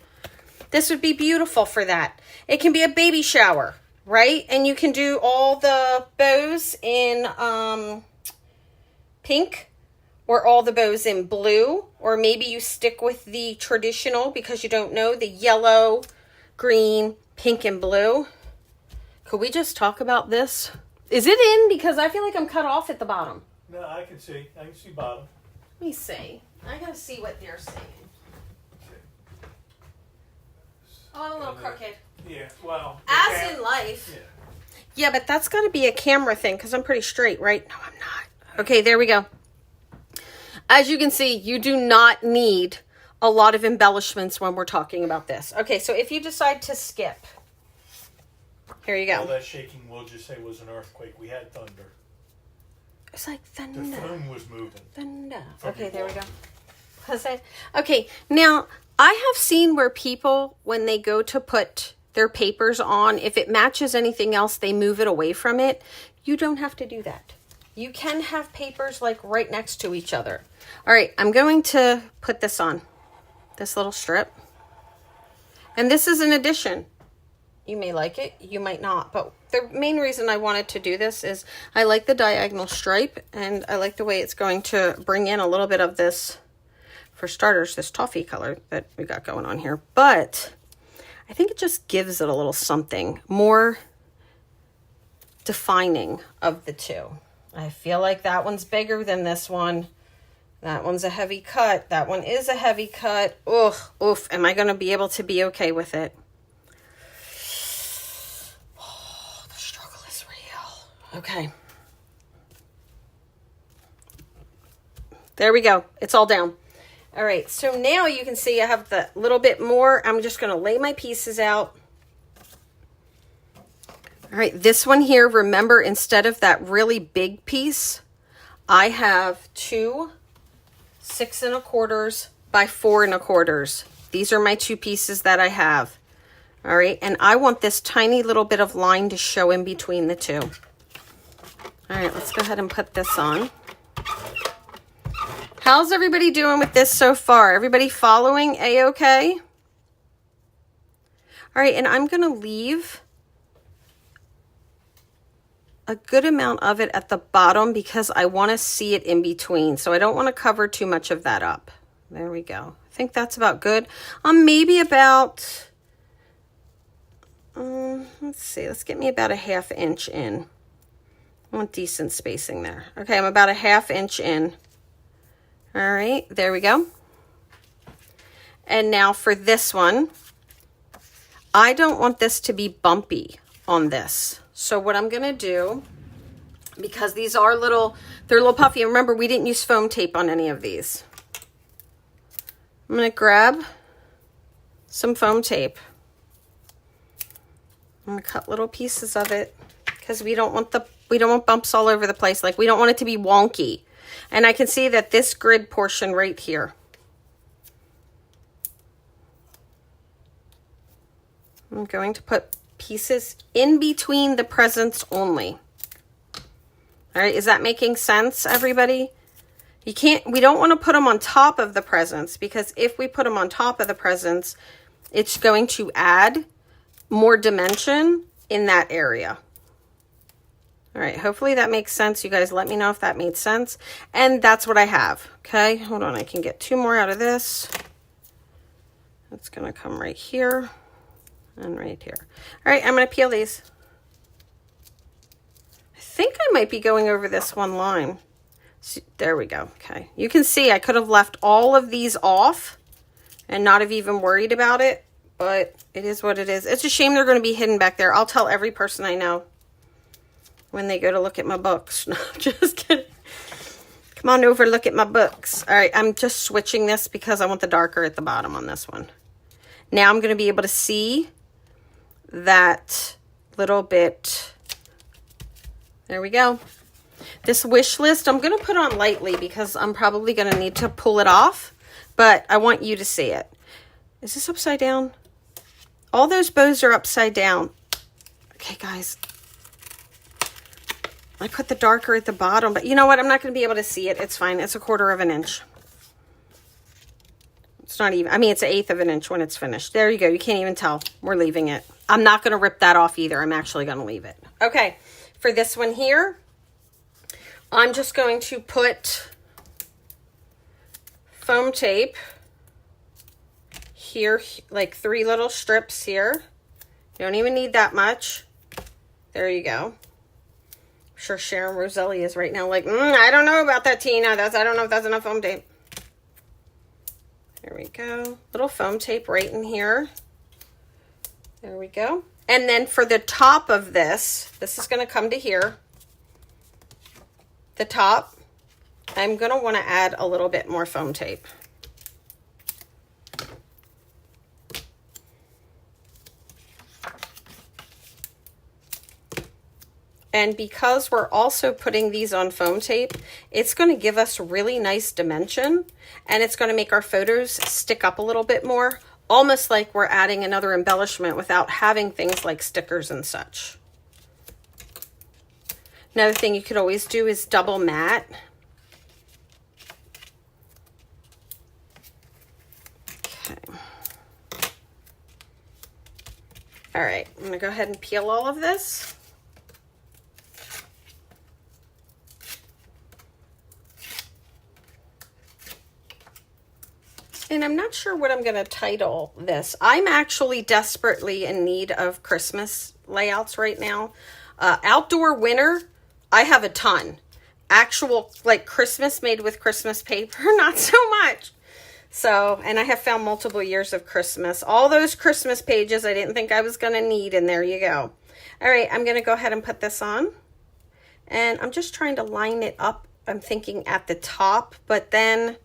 This would be beautiful for that. It can be a baby shower, right? And you can do all the bows in pink or all the bows in blue, or maybe you stick with the traditional because you don't know the yellow, green, pink, and blue. Could we just talk about this? Is it in? Because I feel like I'm cut off at the bottom. No, I can see. I can see bottom. Let me see. I gotta see what they're saying. Oh, a little crooked. Yeah, well. As in life. Yeah, but that's got to be a camera thing because I'm pretty straight, right? No, I'm not. Okay, there we go. As you can see, you do not need a lot of embellishments when we're talking about this. Okay, so if you decide to skip, here you go. All that shaking, we'll just say, was an earthquake. We had thunder. It's like thunder. The phone was moving. Thunder. Okay, there we go. Okay, now I have seen where people, when they go to put their papers on, if it matches anything else, they move it away from it. You don't have to do that. You can have papers like right next to each other. All right, I'm going to put this on, this little strip. And this is an addition. You may like it, you might not. But the main reason I wanted to do this is I like the diagonal stripe and I like the way it's going to bring in a little bit of this, for starters, this toffee color that we got going on here. But I think it just gives it a little something more defining of the two. I feel like that one's bigger than this one. That one's a heavy cut. That one is a heavy cut. Ugh, oof. Am I going to be able to be okay with it? Oh, the struggle is real. Okay. There we go. It's all down. All right. So now you can see I have the little bit more. I'm just going to lay my pieces out. All right, this one here, remember, instead of that really big piece, I have 2 6 1/4 by 4 1/4. These are my 2 pieces that I have. All right, and I want this tiny little bit of line to show in between the 2. All right, let's go ahead and put this on. How's everybody doing with this so far? Everybody following A-okay? All right, and I'm going to leave a good amount of it at the bottom because I want to see it in between. So I don't want to cover too much of that up. There we go. I think that's about good. Maybe about, let's see, let's get me about a 1/2 inch in. I want decent spacing there. Okay, I'm about a 1/2 inch in. All right, there we go. And now for this one, I don't want this to be bumpy on this. So what I'm going to do, because these are they're a little puffy. And remember, we didn't use foam tape on any of these. I'm going to grab some foam tape. I'm going to cut little pieces of it because we don't want bumps all over the place. Like, we don't want it to be wonky. And I can see that this grid portion right here, I'm going to put pieces in between the presents only. All right, is that making sense, everybody? We don't want to put them on top of the presents, because if we put them on top of the presents, it's going to add more dimension in that area. All right, hopefully that makes sense. You guys let me know if that made sense. And that's what I have. Okay, hold on, I can get 2 more out of this. That's going to come right here. And right here. All right, I'm going to peel these. I think I might be going over this one line. So, there we go. Okay. You can see I could have left all of these off and not have even worried about it, but it is what it is. It's a shame they're going to be hidden back there. I'll tell every person I know when they go to look at my books. No, just kidding. Come on over, look at my books. All right, I'm just switching this because I want the darker at the bottom on this one. Now I'm going to be able to see that little bit. There we go. This wish list, I'm going to put on lightly because I'm probably going to need to pull it off, but I want you to see it. Is this upside down? All those bows are upside down. Okay, guys. I put the darker at the bottom, but you know what? I'm not going to be able to see it. It's fine. It's 1/4 of an inch. It's not even, I mean, it's 1/8 of an inch when it's finished. There you go. You can't even tell. We're leaving it. I'm not going to rip that off either. I'm actually going to leave it. Okay. For this one here, I'm just going to put foam tape here, like 3 little strips here. You don't even need that much. There you go. I'm sure Sharon Roselli is right now like, I don't know about that, Tina. I don't know if that's enough foam tape. There we go. Little foam tape right in here. There we go. And then for the top of this is going to come to here. The top, I'm going to want to add a little bit more foam tape. And because we're also putting these on foam tape, it's going to give us really nice dimension, and it's going to make our photos stick up a little bit more, almost like we're adding another embellishment without having things like stickers and such. Another thing you could always do is double mat. Okay. All right, I'm going to go ahead and peel all of this. And I'm not sure what I'm going to title this. I'm actually desperately in need of Christmas layouts right now. Outdoor winter, I have a ton. Actual, like, Christmas made with Christmas paper, not so much. So, and I have found multiple years of Christmas. All those Christmas pages I didn't think I was going to need, and there you go. All right, I'm going to go ahead and put this on. And I'm just trying to line it up, I'm thinking at the top, but then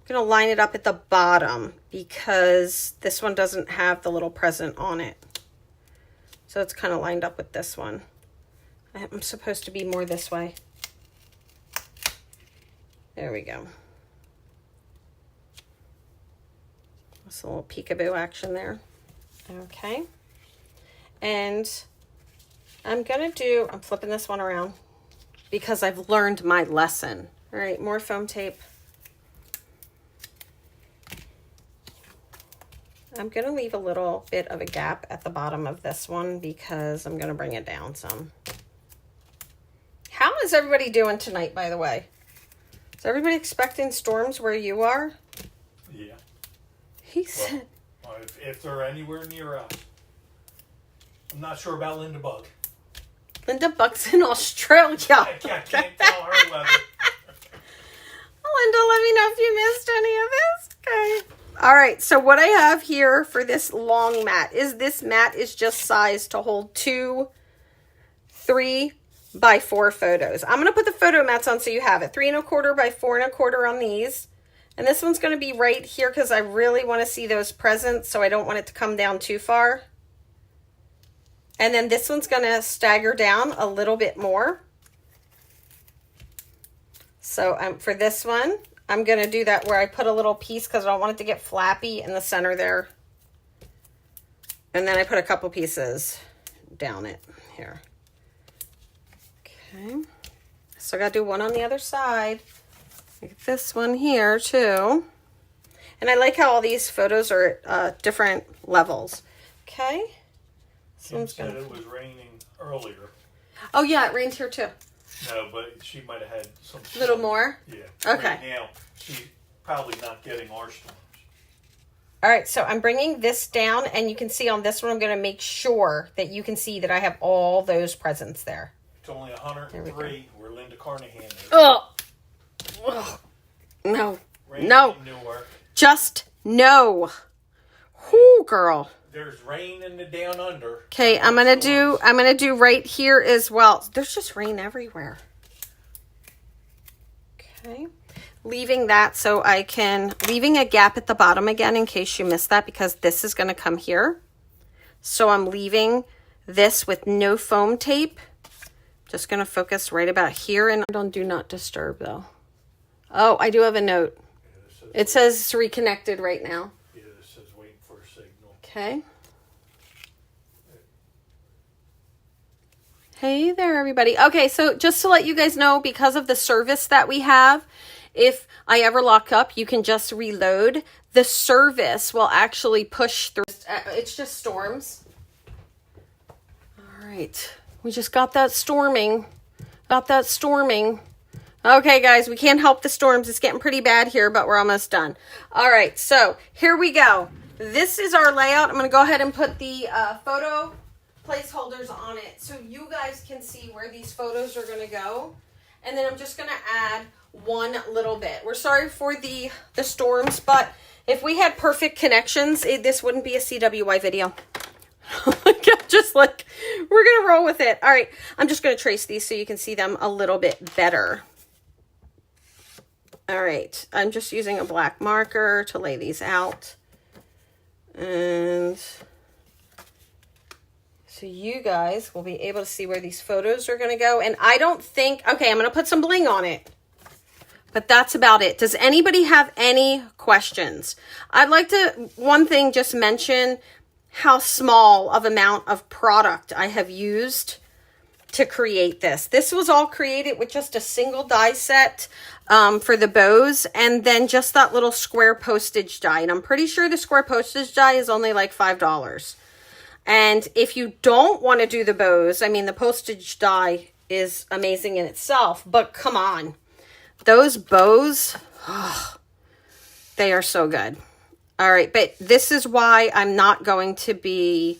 I'm going to line it up at the bottom because this one doesn't have the little present on it. So it's kind of lined up with this one. I'm supposed to be more this way. There we go. That's a little peekaboo action there. Okay. And I'm flipping this one around because I've learned my lesson. All right, more foam tape. I'm going to leave a little bit of a gap at the bottom of this one because I'm going to bring it down some. How is everybody doing tonight, by the way? Is everybody expecting storms where you are? Yeah. He said... Well, if they're anywhere near us. I'm not sure about Linda Bug. Linda Bug's in Australia. I can't tell her weather. Linda, let me know if you missed any of this. Okay. All right. So what I have here for this long mat is this mat is just sized to hold 2 3x4 photos. I'm going to put the photo mats on so you have it. 3 1/4 by 4 1/4 on these. And this one's going to be right here because I really want to see those presents, so I don't want it to come down too far. And then this one's going to stagger down a little bit more. So for this one, I'm going to do that where I put a little piece because I don't want it to get flappy in the center there. And then I put a couple pieces down it here. Okay. So I got to do one on the other side. Like this one here too. And I like how all these photos are at different levels. Okay. Kim said it was raining earlier. Oh yeah, it rained here too. No, but she might have had some... A little more? Yeah. Okay. Right now, she's probably not getting our storms. All right, so I'm bringing this down, and you can see on this one, I'm going to make sure that you can see that I have all those presents there. It's only 103 where Linda Carnahan is. Oh! Ugh. No. Rain No. in Newark. Just no. Whoo, girl. There's rain in the down under. Okay, I'm gonna do right here as well. There's just rain everywhere. Okay. Leaving that so I can, leaving a gap at the bottom again in case you missed that because this is gonna come here. So I'm leaving this with no foam tape. Just gonna focus right about here and on do not disturb though. Oh, I do have a note. Yeah, it says it's reconnected right now. Yeah, it says waiting for a signal. Okay. Hey there, everybody. Okay, so just to let you guys know, because of the service that we have, if I ever lock up, you can just reload. The service will actually push through. It's just storms. All right. We just got that storming. Okay, guys, we can't help the storms. It's getting pretty bad here, but we're almost done. All right, so here we go. This is our layout. I'm going to go ahead and put the photo placeholders on it so you guys can see where these photos are going to go. And then I'm just going to add one little bit. We're sorry for the storms, but if we had perfect connections, this wouldn't be a CWY video. Just like, we're going to roll with it. All right, I'm just going to trace these so you can see them a little bit better. All right, I'm just using a black marker to lay these out. And so you guys will be able to see where these photos are going to go. And I don't think, okay, I'm going to put some bling on it. But that's about it. Does anybody have any questions? I'd like to, one thing, just mention how small of amount of product I have used to create this. This was all created with just a single die set for the bows and then just that little square postage die. And I'm pretty sure the square postage die is only like $5. And if you don't want to do the bows, I mean, the postage die is amazing in itself, but come on. Those bows, oh, they are so good. All right, but this is why I'm not going to be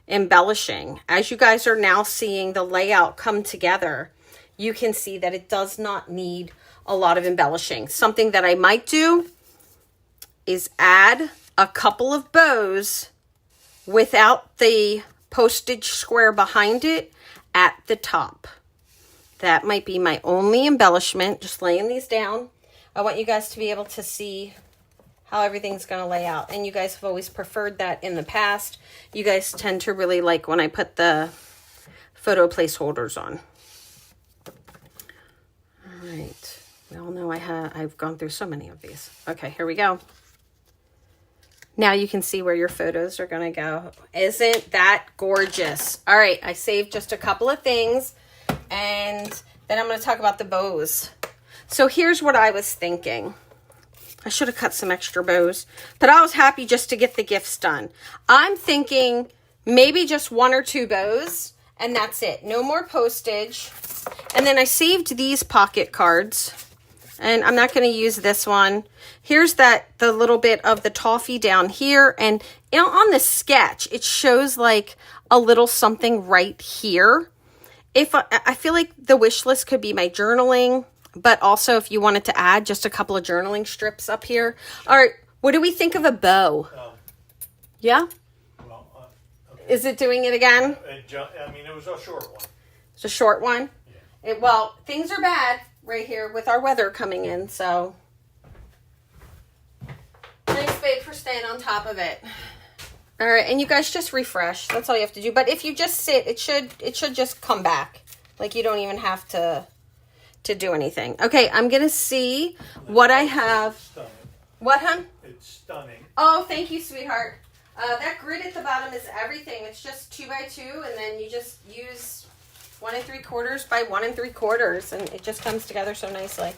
embellishing. As you guys are now seeing the layout come together, you can see that it does not need a lot of embellishing. Something that I might do is add a couple of bows without the postage square behind it at the top. That might be my only embellishment, just laying these down. I want you guys to be able to see how everything's going to lay out. And you guys have always preferred that in the past. You guys tend to really like when I put the photo placeholders on. know I've gone through so many of these. Okay, here we go. Now you can see where your photos are going to go. Isn't that gorgeous? All right, I saved just a couple of things, and then I'm going to talk about the bows. So here's what I was thinking. I should have cut some extra bows, but I was happy just to get the gifts done. I'm thinking maybe just 1 or 2 bows, and that's it. No more postage. And then I saved these pocket cards, and I'm not going to use this one. Here's the little bit of the toffee down here, and you know, on the sketch, it shows like a little something right here. If I feel like the wish list could be my journaling, but also if you wanted to add just a couple of journaling strips up here. All right, what do we think of a bow? Yeah? Well, okay. Is it doing it again? I mean, it was a short one. It's a short one? Yeah. Well, things are bad right here with our weather coming in, so. Thanks, babe, for staying on top of it. All right, and you guys just refresh. That's all you have to do. But if you just sit, it should just come back. Like, you don't even have to do anything. Okay, I'm going to see what I have. Stunning. What, hon? It's stunning. Oh, thank you, sweetheart. That grid at the bottom is everything. It's just 2 by 2, and then you just use 1 3/4 by 1 3/4, and it just comes together so nicely.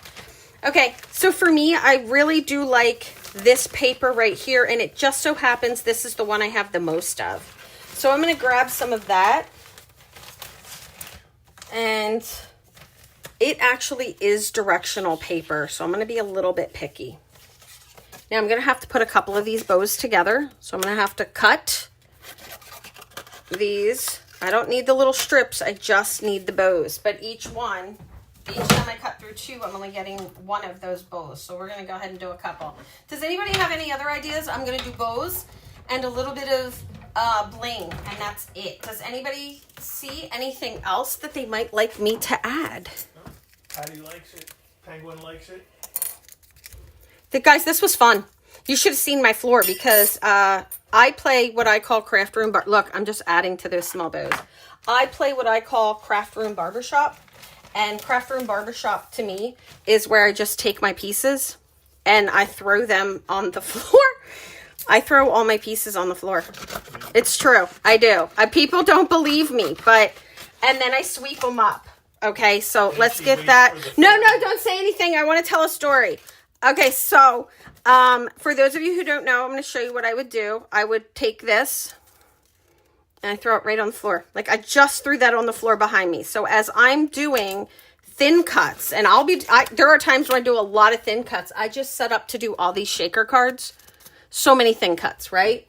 Okay, so for me, I really do like this paper right here, and it just so happens this is the one I have the most of. So I'm going to grab some of that, and it actually is directional paper, so I'm going to be a little bit picky. Now I'm going to have to put a couple of these bows together, so I'm going to have to cut these. I don't need the little strips, I just need the bows, but each time I cut through 2, I'm only getting 1 of those bows. So we're going to go ahead and do a couple. Does anybody have any other ideas? I'm going to do bows and a little bit of bling, and that's it. Does anybody see anything else that they might like me to add? No. Patty likes it. Penguin likes it. Guys, this was fun. You should have seen my floor because I play what I call craft room. Look, I'm just adding to those small bows. I play what I call craft room barbershop. And craft room barbershop to me is where I just take my pieces and I throw them on the floor. I throw all my pieces on the floor. It's true. I do. People don't believe me, and then I sweep them up. Okay, so let's get that. No, don't say anything. I want to tell a story. Okay, so for those of you who don't know, I'm going to show you what I would do. I would take this and I throw it right on the floor. Like, I just threw that on the floor behind me. So as I'm doing thin cuts, and there are times when I do a lot of thin cuts. I just set up to do all these shaker cards. So many thin cuts, right?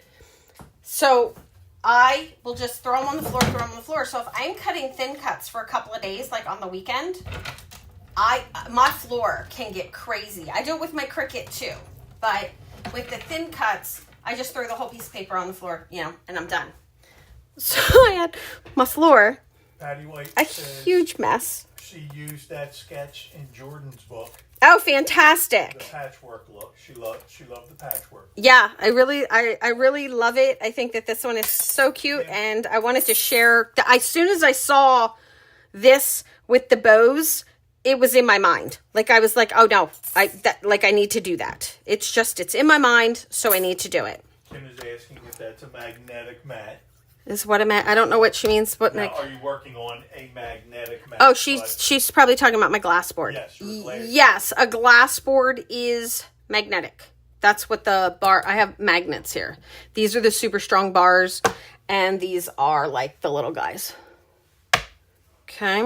So I will just throw them on the floor, So if I'm cutting thin cuts for a couple of days, like on the weekend, my floor can get crazy. I do it with my Cricut too. But with the thin cuts, I just throw the whole piece of paper on the floor, and I'm done. So I had my floor, Patty White a huge mess. She used that sketch in Jordan's book. Oh, fantastic. The patchwork look. She loved the patchwork. Yeah, I really love it. I think that this one is so cute, and I wanted to share. As soon as I saw this with the bows, it was in my mind. Like, I was like, oh no, I need to do that. It's in my mind, so I need to do it. Kim is asking if that's a magnetic mat. Is what I don't know what she means. Now, are you working on a magnetic mat? Oh, she's probably talking about my glass board. Yes, a glass board is magnetic. That's what the bar. I have magnets here. These are the super strong bars, and these are like the little guys. Okay.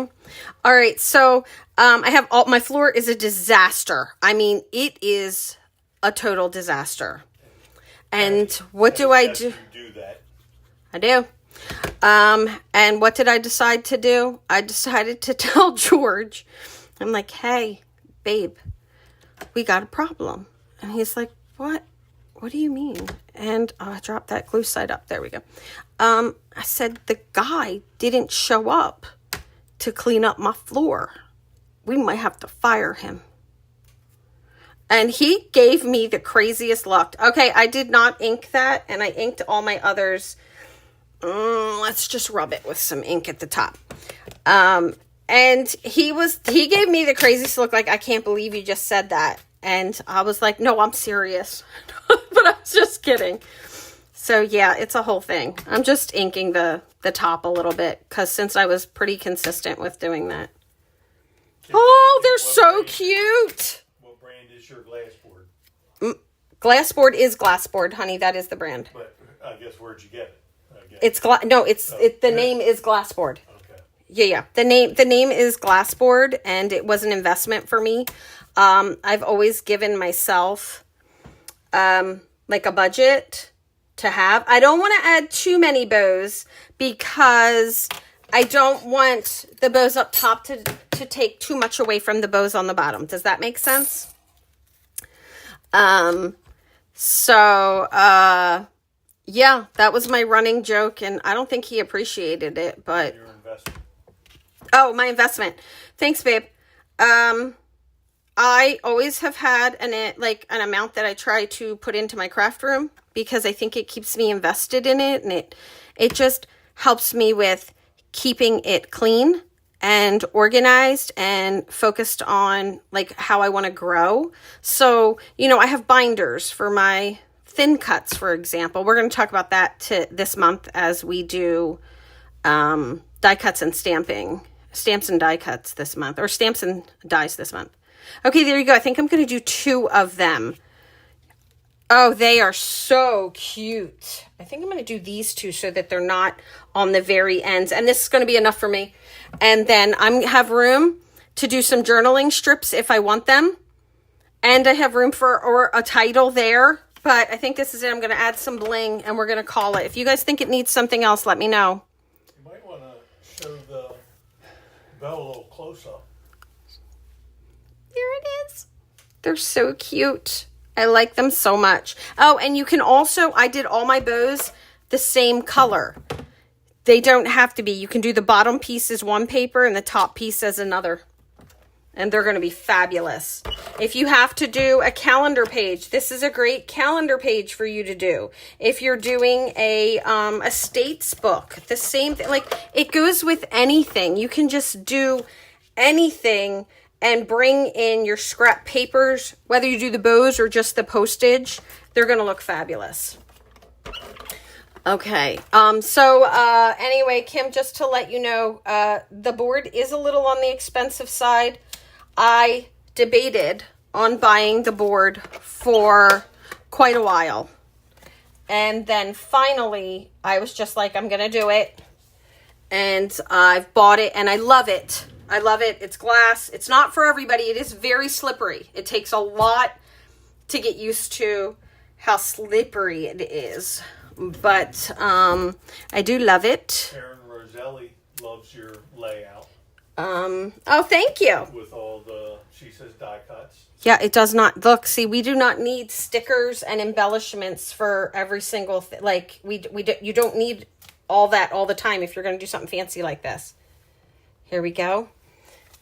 All right. So I have my floor is a disaster. I mean, it is a total disaster. And what do I do? You do that. I do. And what did I decide to do? I decided to tell George, I'm like, hey, babe, we got a problem. And he's like, what? What do you mean? And I dropped that glue side up. There we go. I said, the guy didn't show up to clean up my floor. We might have to fire him. And he gave me the craziest look. Okay, I did not ink that, and I inked all my others. Let's just rub it with some ink at the top. And And he gave me the craziest look, like, I can't believe you just said that. And I was like, no, I'm serious. But I was just kidding. So yeah, it's a whole thing. I'm just inking the top a little bit, because since I was pretty consistent with doing that. Oh, they're so cute. What brand is your glass board? Glassboard is Glassboard, honey. That is the brand. But I guess where'd you get it? The name is Glassboard. Okay. Yeah. The name is Glassboard, and it was an investment for me. I've always given myself like a budget to have. I don't want to add too many bows, because I don't want the bows up top to take too much away from the bows on the bottom. Does that make sense? Yeah, that was my running joke, and I don't think he appreciated it, but... Your investment. Oh, my investment. Thanks, babe. I always have had an amount that I try to put into my craft room, because I think it keeps me invested in it, and it just helps me with keeping it clean and organized and focused on like how I want to grow. So, I have binders for my thin cuts, for example. We're going to talk about that this month as we do die cuts and stamps and die cuts this month, or stamps and dies this month. Okay, there you go. I think I'm going to do 2 of them. Oh, they are so cute. I think I'm going to do these 2 so that they're not on the very ends. And this is going to be enough for me. And then I have room to do some journaling strips if I want them. And I have room for a title there. But I think this is it. I'm going to add some bling, and we're going to call it. If you guys think it needs something else, let me know. You might want to show the bell a little close up. There it is. They're so cute. I like them so much. Oh, and you can also, I did all my bows the same color. They don't have to be. You can do the bottom piece as one paper and the top piece as another. And they're going to be fabulous. If you have to do a calendar page, this is a great calendar page for you to do. If you're doing a states book, the same thing. Like, it goes with anything. You can just do anything and bring in your scrap papers, whether you do the bows or just the postage. They're going to look fabulous. Okay. Anyway, Kim, just to let you know, the board is a little on the expensive side. I debated on buying the board for quite a while. And then finally, I was just like, I'm going to do it. And I've bought it, and I love it. I love it. It's glass. It's not for everybody. It is very slippery. It takes a lot to get used to how slippery it is. But I do love it. Erin Roselli loves your layout. Oh, thank you. With all the, she says, die cuts. Yeah, it does not. Look, see, we do not need stickers and embellishments for every single thing. Like, you don't need all that all the time if you're going to do something fancy like this. Here we go.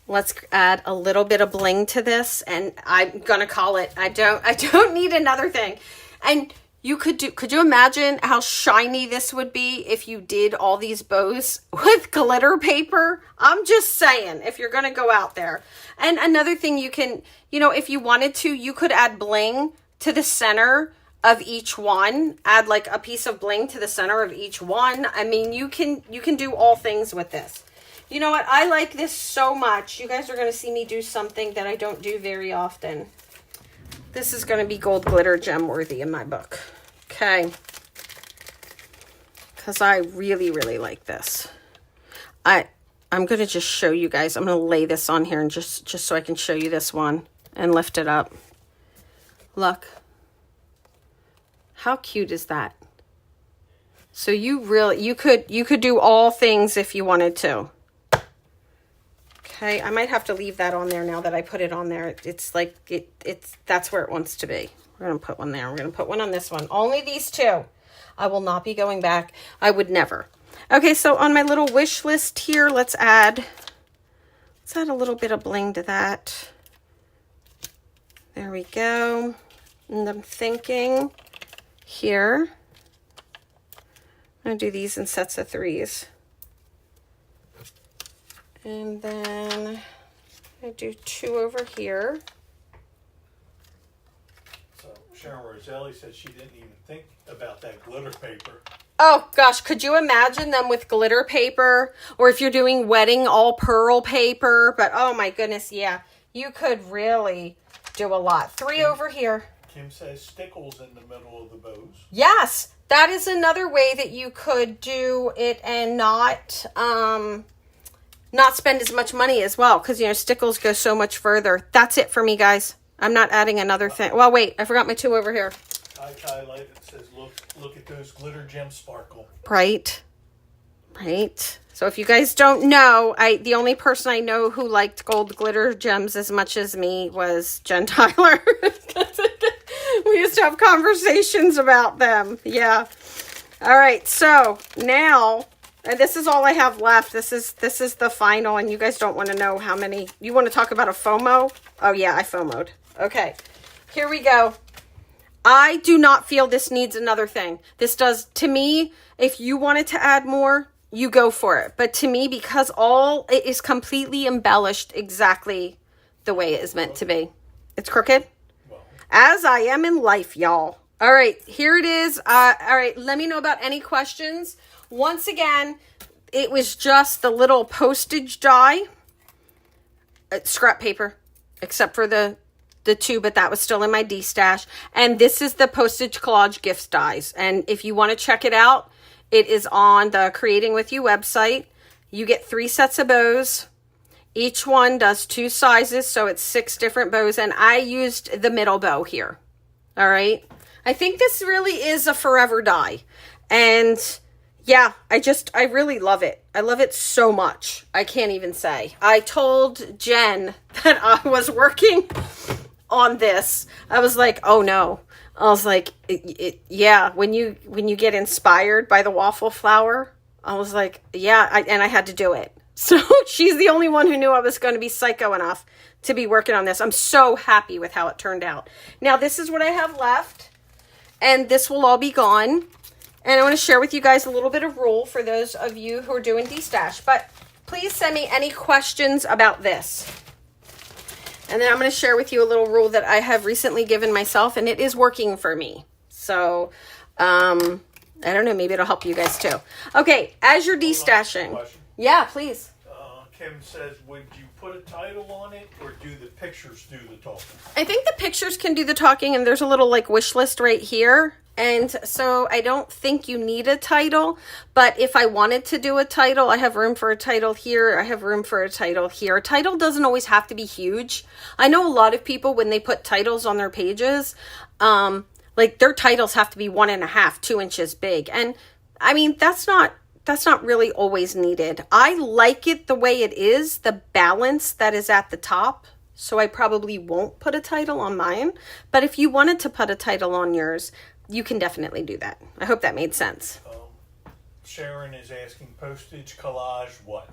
Let's add a little bit of bling to this, and I'm gonna call it. I don't need another thing. And could you imagine how shiny this would be if you did all these bows with glitter paper? I'm just saying, if you're gonna go out there. And another thing you can, if you wanted to, you could add bling to the center of each one. Add like a piece of bling to the center of each one. I mean, you can do all things with this. You know what? I like this so much. You guys are going to see me do something that I don't do very often. This is going to be gold glitter gem worthy in my book. Okay. Because I really, really like this. I'm going to just show you guys. I'm going to lay this on here and just so I can show you this one and lift it up. Look. How cute is that? So you could do all things if you wanted to. Okay, I might have to leave that on there now that I put it on there. It's like, that's where it wants to be. We're going to put one there. We're going to put one on this one. Only these 2. I will not be going back. I would never. Okay, so on my little wish list here, let's add a little bit of bling to that. There we go. And I'm thinking here, I'm going to do these in sets of 3s. And then I do 2 over here. So Sharon Roselli said she didn't even think about that glitter paper. Oh gosh, could you imagine them with glitter paper? Or if you're doing wedding all pearl paper. But oh my goodness, yeah. You could really do a lot. 3 over here. Kim says stickles in the middle of the bows. Yes, that is another way that you could do it and not spend as much money as well. Because, you know, stickles go so much further. That's it for me, guys. I'm not adding another thing. Well, wait, I forgot my 2 over here. Kai Light says, look at those glitter gems sparkle. Right. So if you guys don't know, the only person I know who liked gold glitter gems as much as me was Jen Tyler. We used to have conversations about them. Yeah. All right. So now, and this is all I have left. This is the final, and you guys don't want to know how many. You want to talk about a FOMO? Oh yeah, I FOMO'd. Okay. Here we go. I do not feel this needs another thing. This does, to me, if you wanted to add more, you go for it. But to me, because it is completely embellished exactly the way it is meant to be. It's crooked. As I am in life, y'all. All right, here it is. All right, let me know about any questions. Once again, it was just the little postage die. Scrap paper, except for the 2, but that was still in my D stash. And this is the Postage Collage gift dies. And if you want to check it out, it is on the Creating With You website. You get 3 sets of bows. Each one does 2 sizes, so it's 6 different bows. And I used the middle bow here. All right. I think this really is a forever die. And yeah, I really love it. I love it so much. I can't even say. I told Jen that I was working on this. I was like, oh no. I was like, yeah, when you get inspired by the Waffle Flower, I was like, yeah, and I had to do it. So she's the only one who knew I was going to be psycho enough to be working on this. I'm so happy with how it turned out. Now, this is what I have left, and this will all be gone. And I want to share with you guys a little bit of rule for those of you who are doing D-Stash. But please send me any questions about this. And then I'm going to share with you a little rule that I have recently given myself, and it is working for me. So, I don't know, maybe it'll help you guys too. Okay, as you're de-stashing. Yeah, please. Kim says, would you put a title on it, or do the pictures do the talking? I think the pictures can do the talking, and there's a little like wish list right here. And so I don't think you need a title, but if I wanted to do a title, I have room for a title here. I have room for a title here. A title doesn't always have to be huge. I know a lot of people, when they put titles on their pages, like their titles have to be 1.5, 2 inches big. And I mean, that's not really always needed. I like it the way it is, the balance that is at the top. So I probably won't put a title on mine. But if you wanted to put a title on yours, you can definitely do that. I hope that made sense. Sharon is asking Postage Collage what?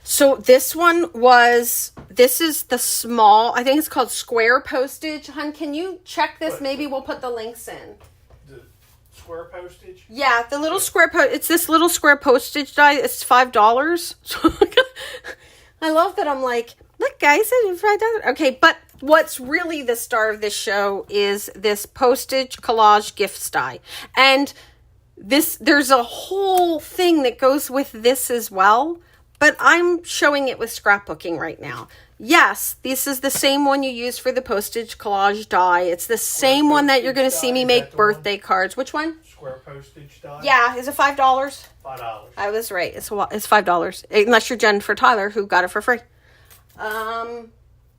So this is the small, I think it's called square postage. Hun, can you check this? Maybe we'll put the links in. The square postage? Yeah, the little square it's this little square postage die. It's $5. I love that. I'm like, look guys, it's $5. Okay, but what's really the star of this show is this Postage Collage gift die. And there's a whole thing that goes with this as well, but I'm showing it with scrapbooking right now. Yes, this is the same one you use for the Postage Collage die. It's the same one that you're going to see me make birthday cards. Which one? Square postage die? Yeah, is it $5? $5. I was right. It's $5. Unless you're Jen for Tyler, who got it for free.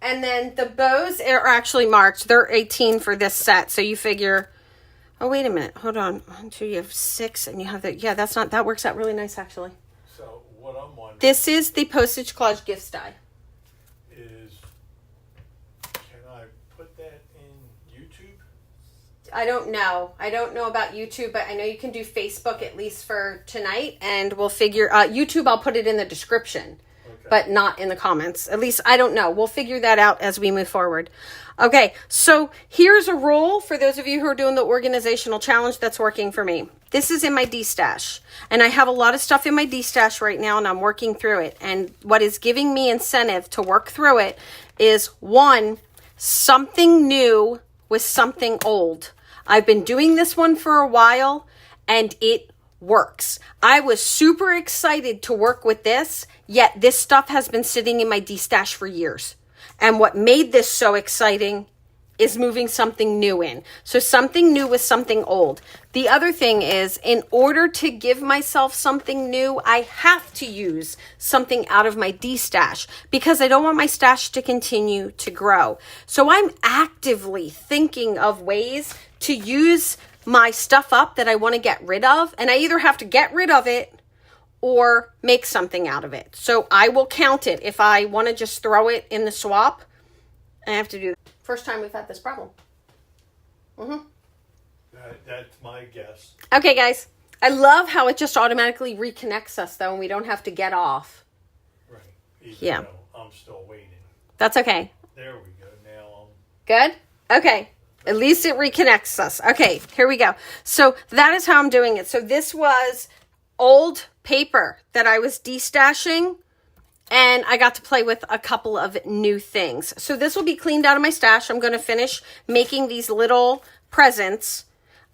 And then the bows are actually marked. They're 18 for this set. So you figure, oh, wait a minute. Hold on. 1, 2, you have 6 and you have yeah, that works out really nice actually. So what I'm wondering. This is the Postage Collage gift die. Can I put that in YouTube? I don't know. I don't know about YouTube, but I know you can do Facebook at least for tonight, and we'll figure YouTube. I'll put it in the description. but not in the comments. At least I don't know. We'll figure that out as we move forward. Okay, so here's a rule for those of you who are doing the organizational challenge that's working for me. This is in my D-stash, and I have a lot of stuff in my D-stash right now, and I'm working through it. And what is giving me incentive to work through it is, one, something new with something old. I've been doing this one for a while, and it works. I was super excited to work with this, yet this stuff has been sitting in my D-stash for years. And what made this so exciting is moving something new in. So something new with something old. The other thing is, in order to give myself something new, I have to use something out of my D-stash because I don't want my stash to continue to grow. So I'm actively thinking of ways to use my stuff up that I want to get rid of. And I either have to get rid of it or make something out of it. So I will count it. If I want to just throw it in the swap, I have to do that. First time we've had this problem. That's my guess. Okay, guys. I love how it just automatically reconnects us, though, and we don't have to get off. Right. Yeah. I'm still waiting. That's okay. There we go. Now Good? Okay. At least it reconnects us. Okay, here we go. So that is how I'm doing it. So this was old paper that I was destashing, and I got to play with a couple of new things. So this will be cleaned out of my stash. I'm going to finish making these little presents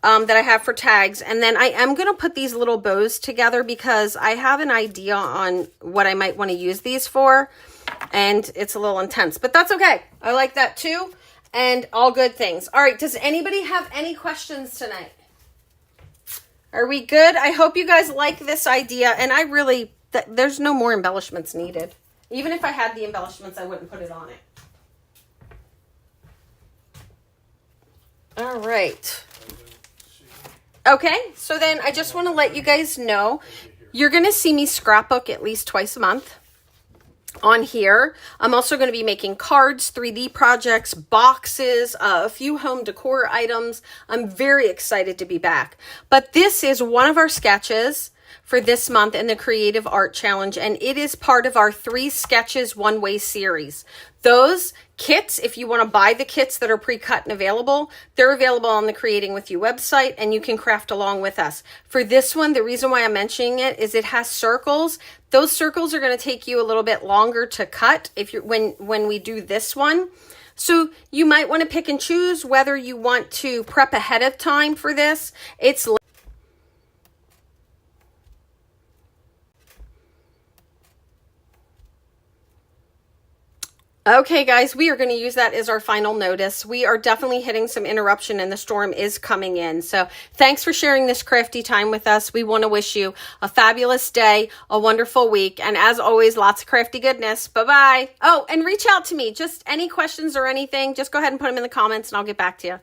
that I have for tags. And then I am going to put these little bows together because I have an idea on what I might want to use these for. And it's a little intense, but that's okay. I like that too. And all good things. All right. Does anybody have any questions tonight? Are we good? I hope you guys like this idea. And I really, there's no more embellishments needed. Even if I had the embellishments, I wouldn't put it on it. All right. Okay. So then I just want to let you guys know, you're going to see me scrapbook at least twice a month on here. I'm also going to be making cards, 3D projects, boxes, a few home decor items. I'm very excited to be back. But this is one of our sketches for this month in the Creative Art Challenge, and it is part of our 3 Sketches One Way series. Those kits, if you want to buy the kits that are pre-cut and available, they're available on the Creating With You website, and you can craft along with us. For this one, the reason why I'm mentioning it is it has circles. Those circles are going to take you a little bit longer to cut if you're when we do this one. So you might want to pick and choose whether you want to prep ahead of time for this. It's okay, guys, we are going to use that as our final notice. We are definitely hitting some interruption and the storm is coming in. So thanks for sharing this crafty time with us. We want to wish you a fabulous day, a wonderful week, and as always, lots of crafty goodness. Bye-bye. Oh, and reach out to me. Just any questions or anything, just go ahead and put them in the comments and I'll get back to you.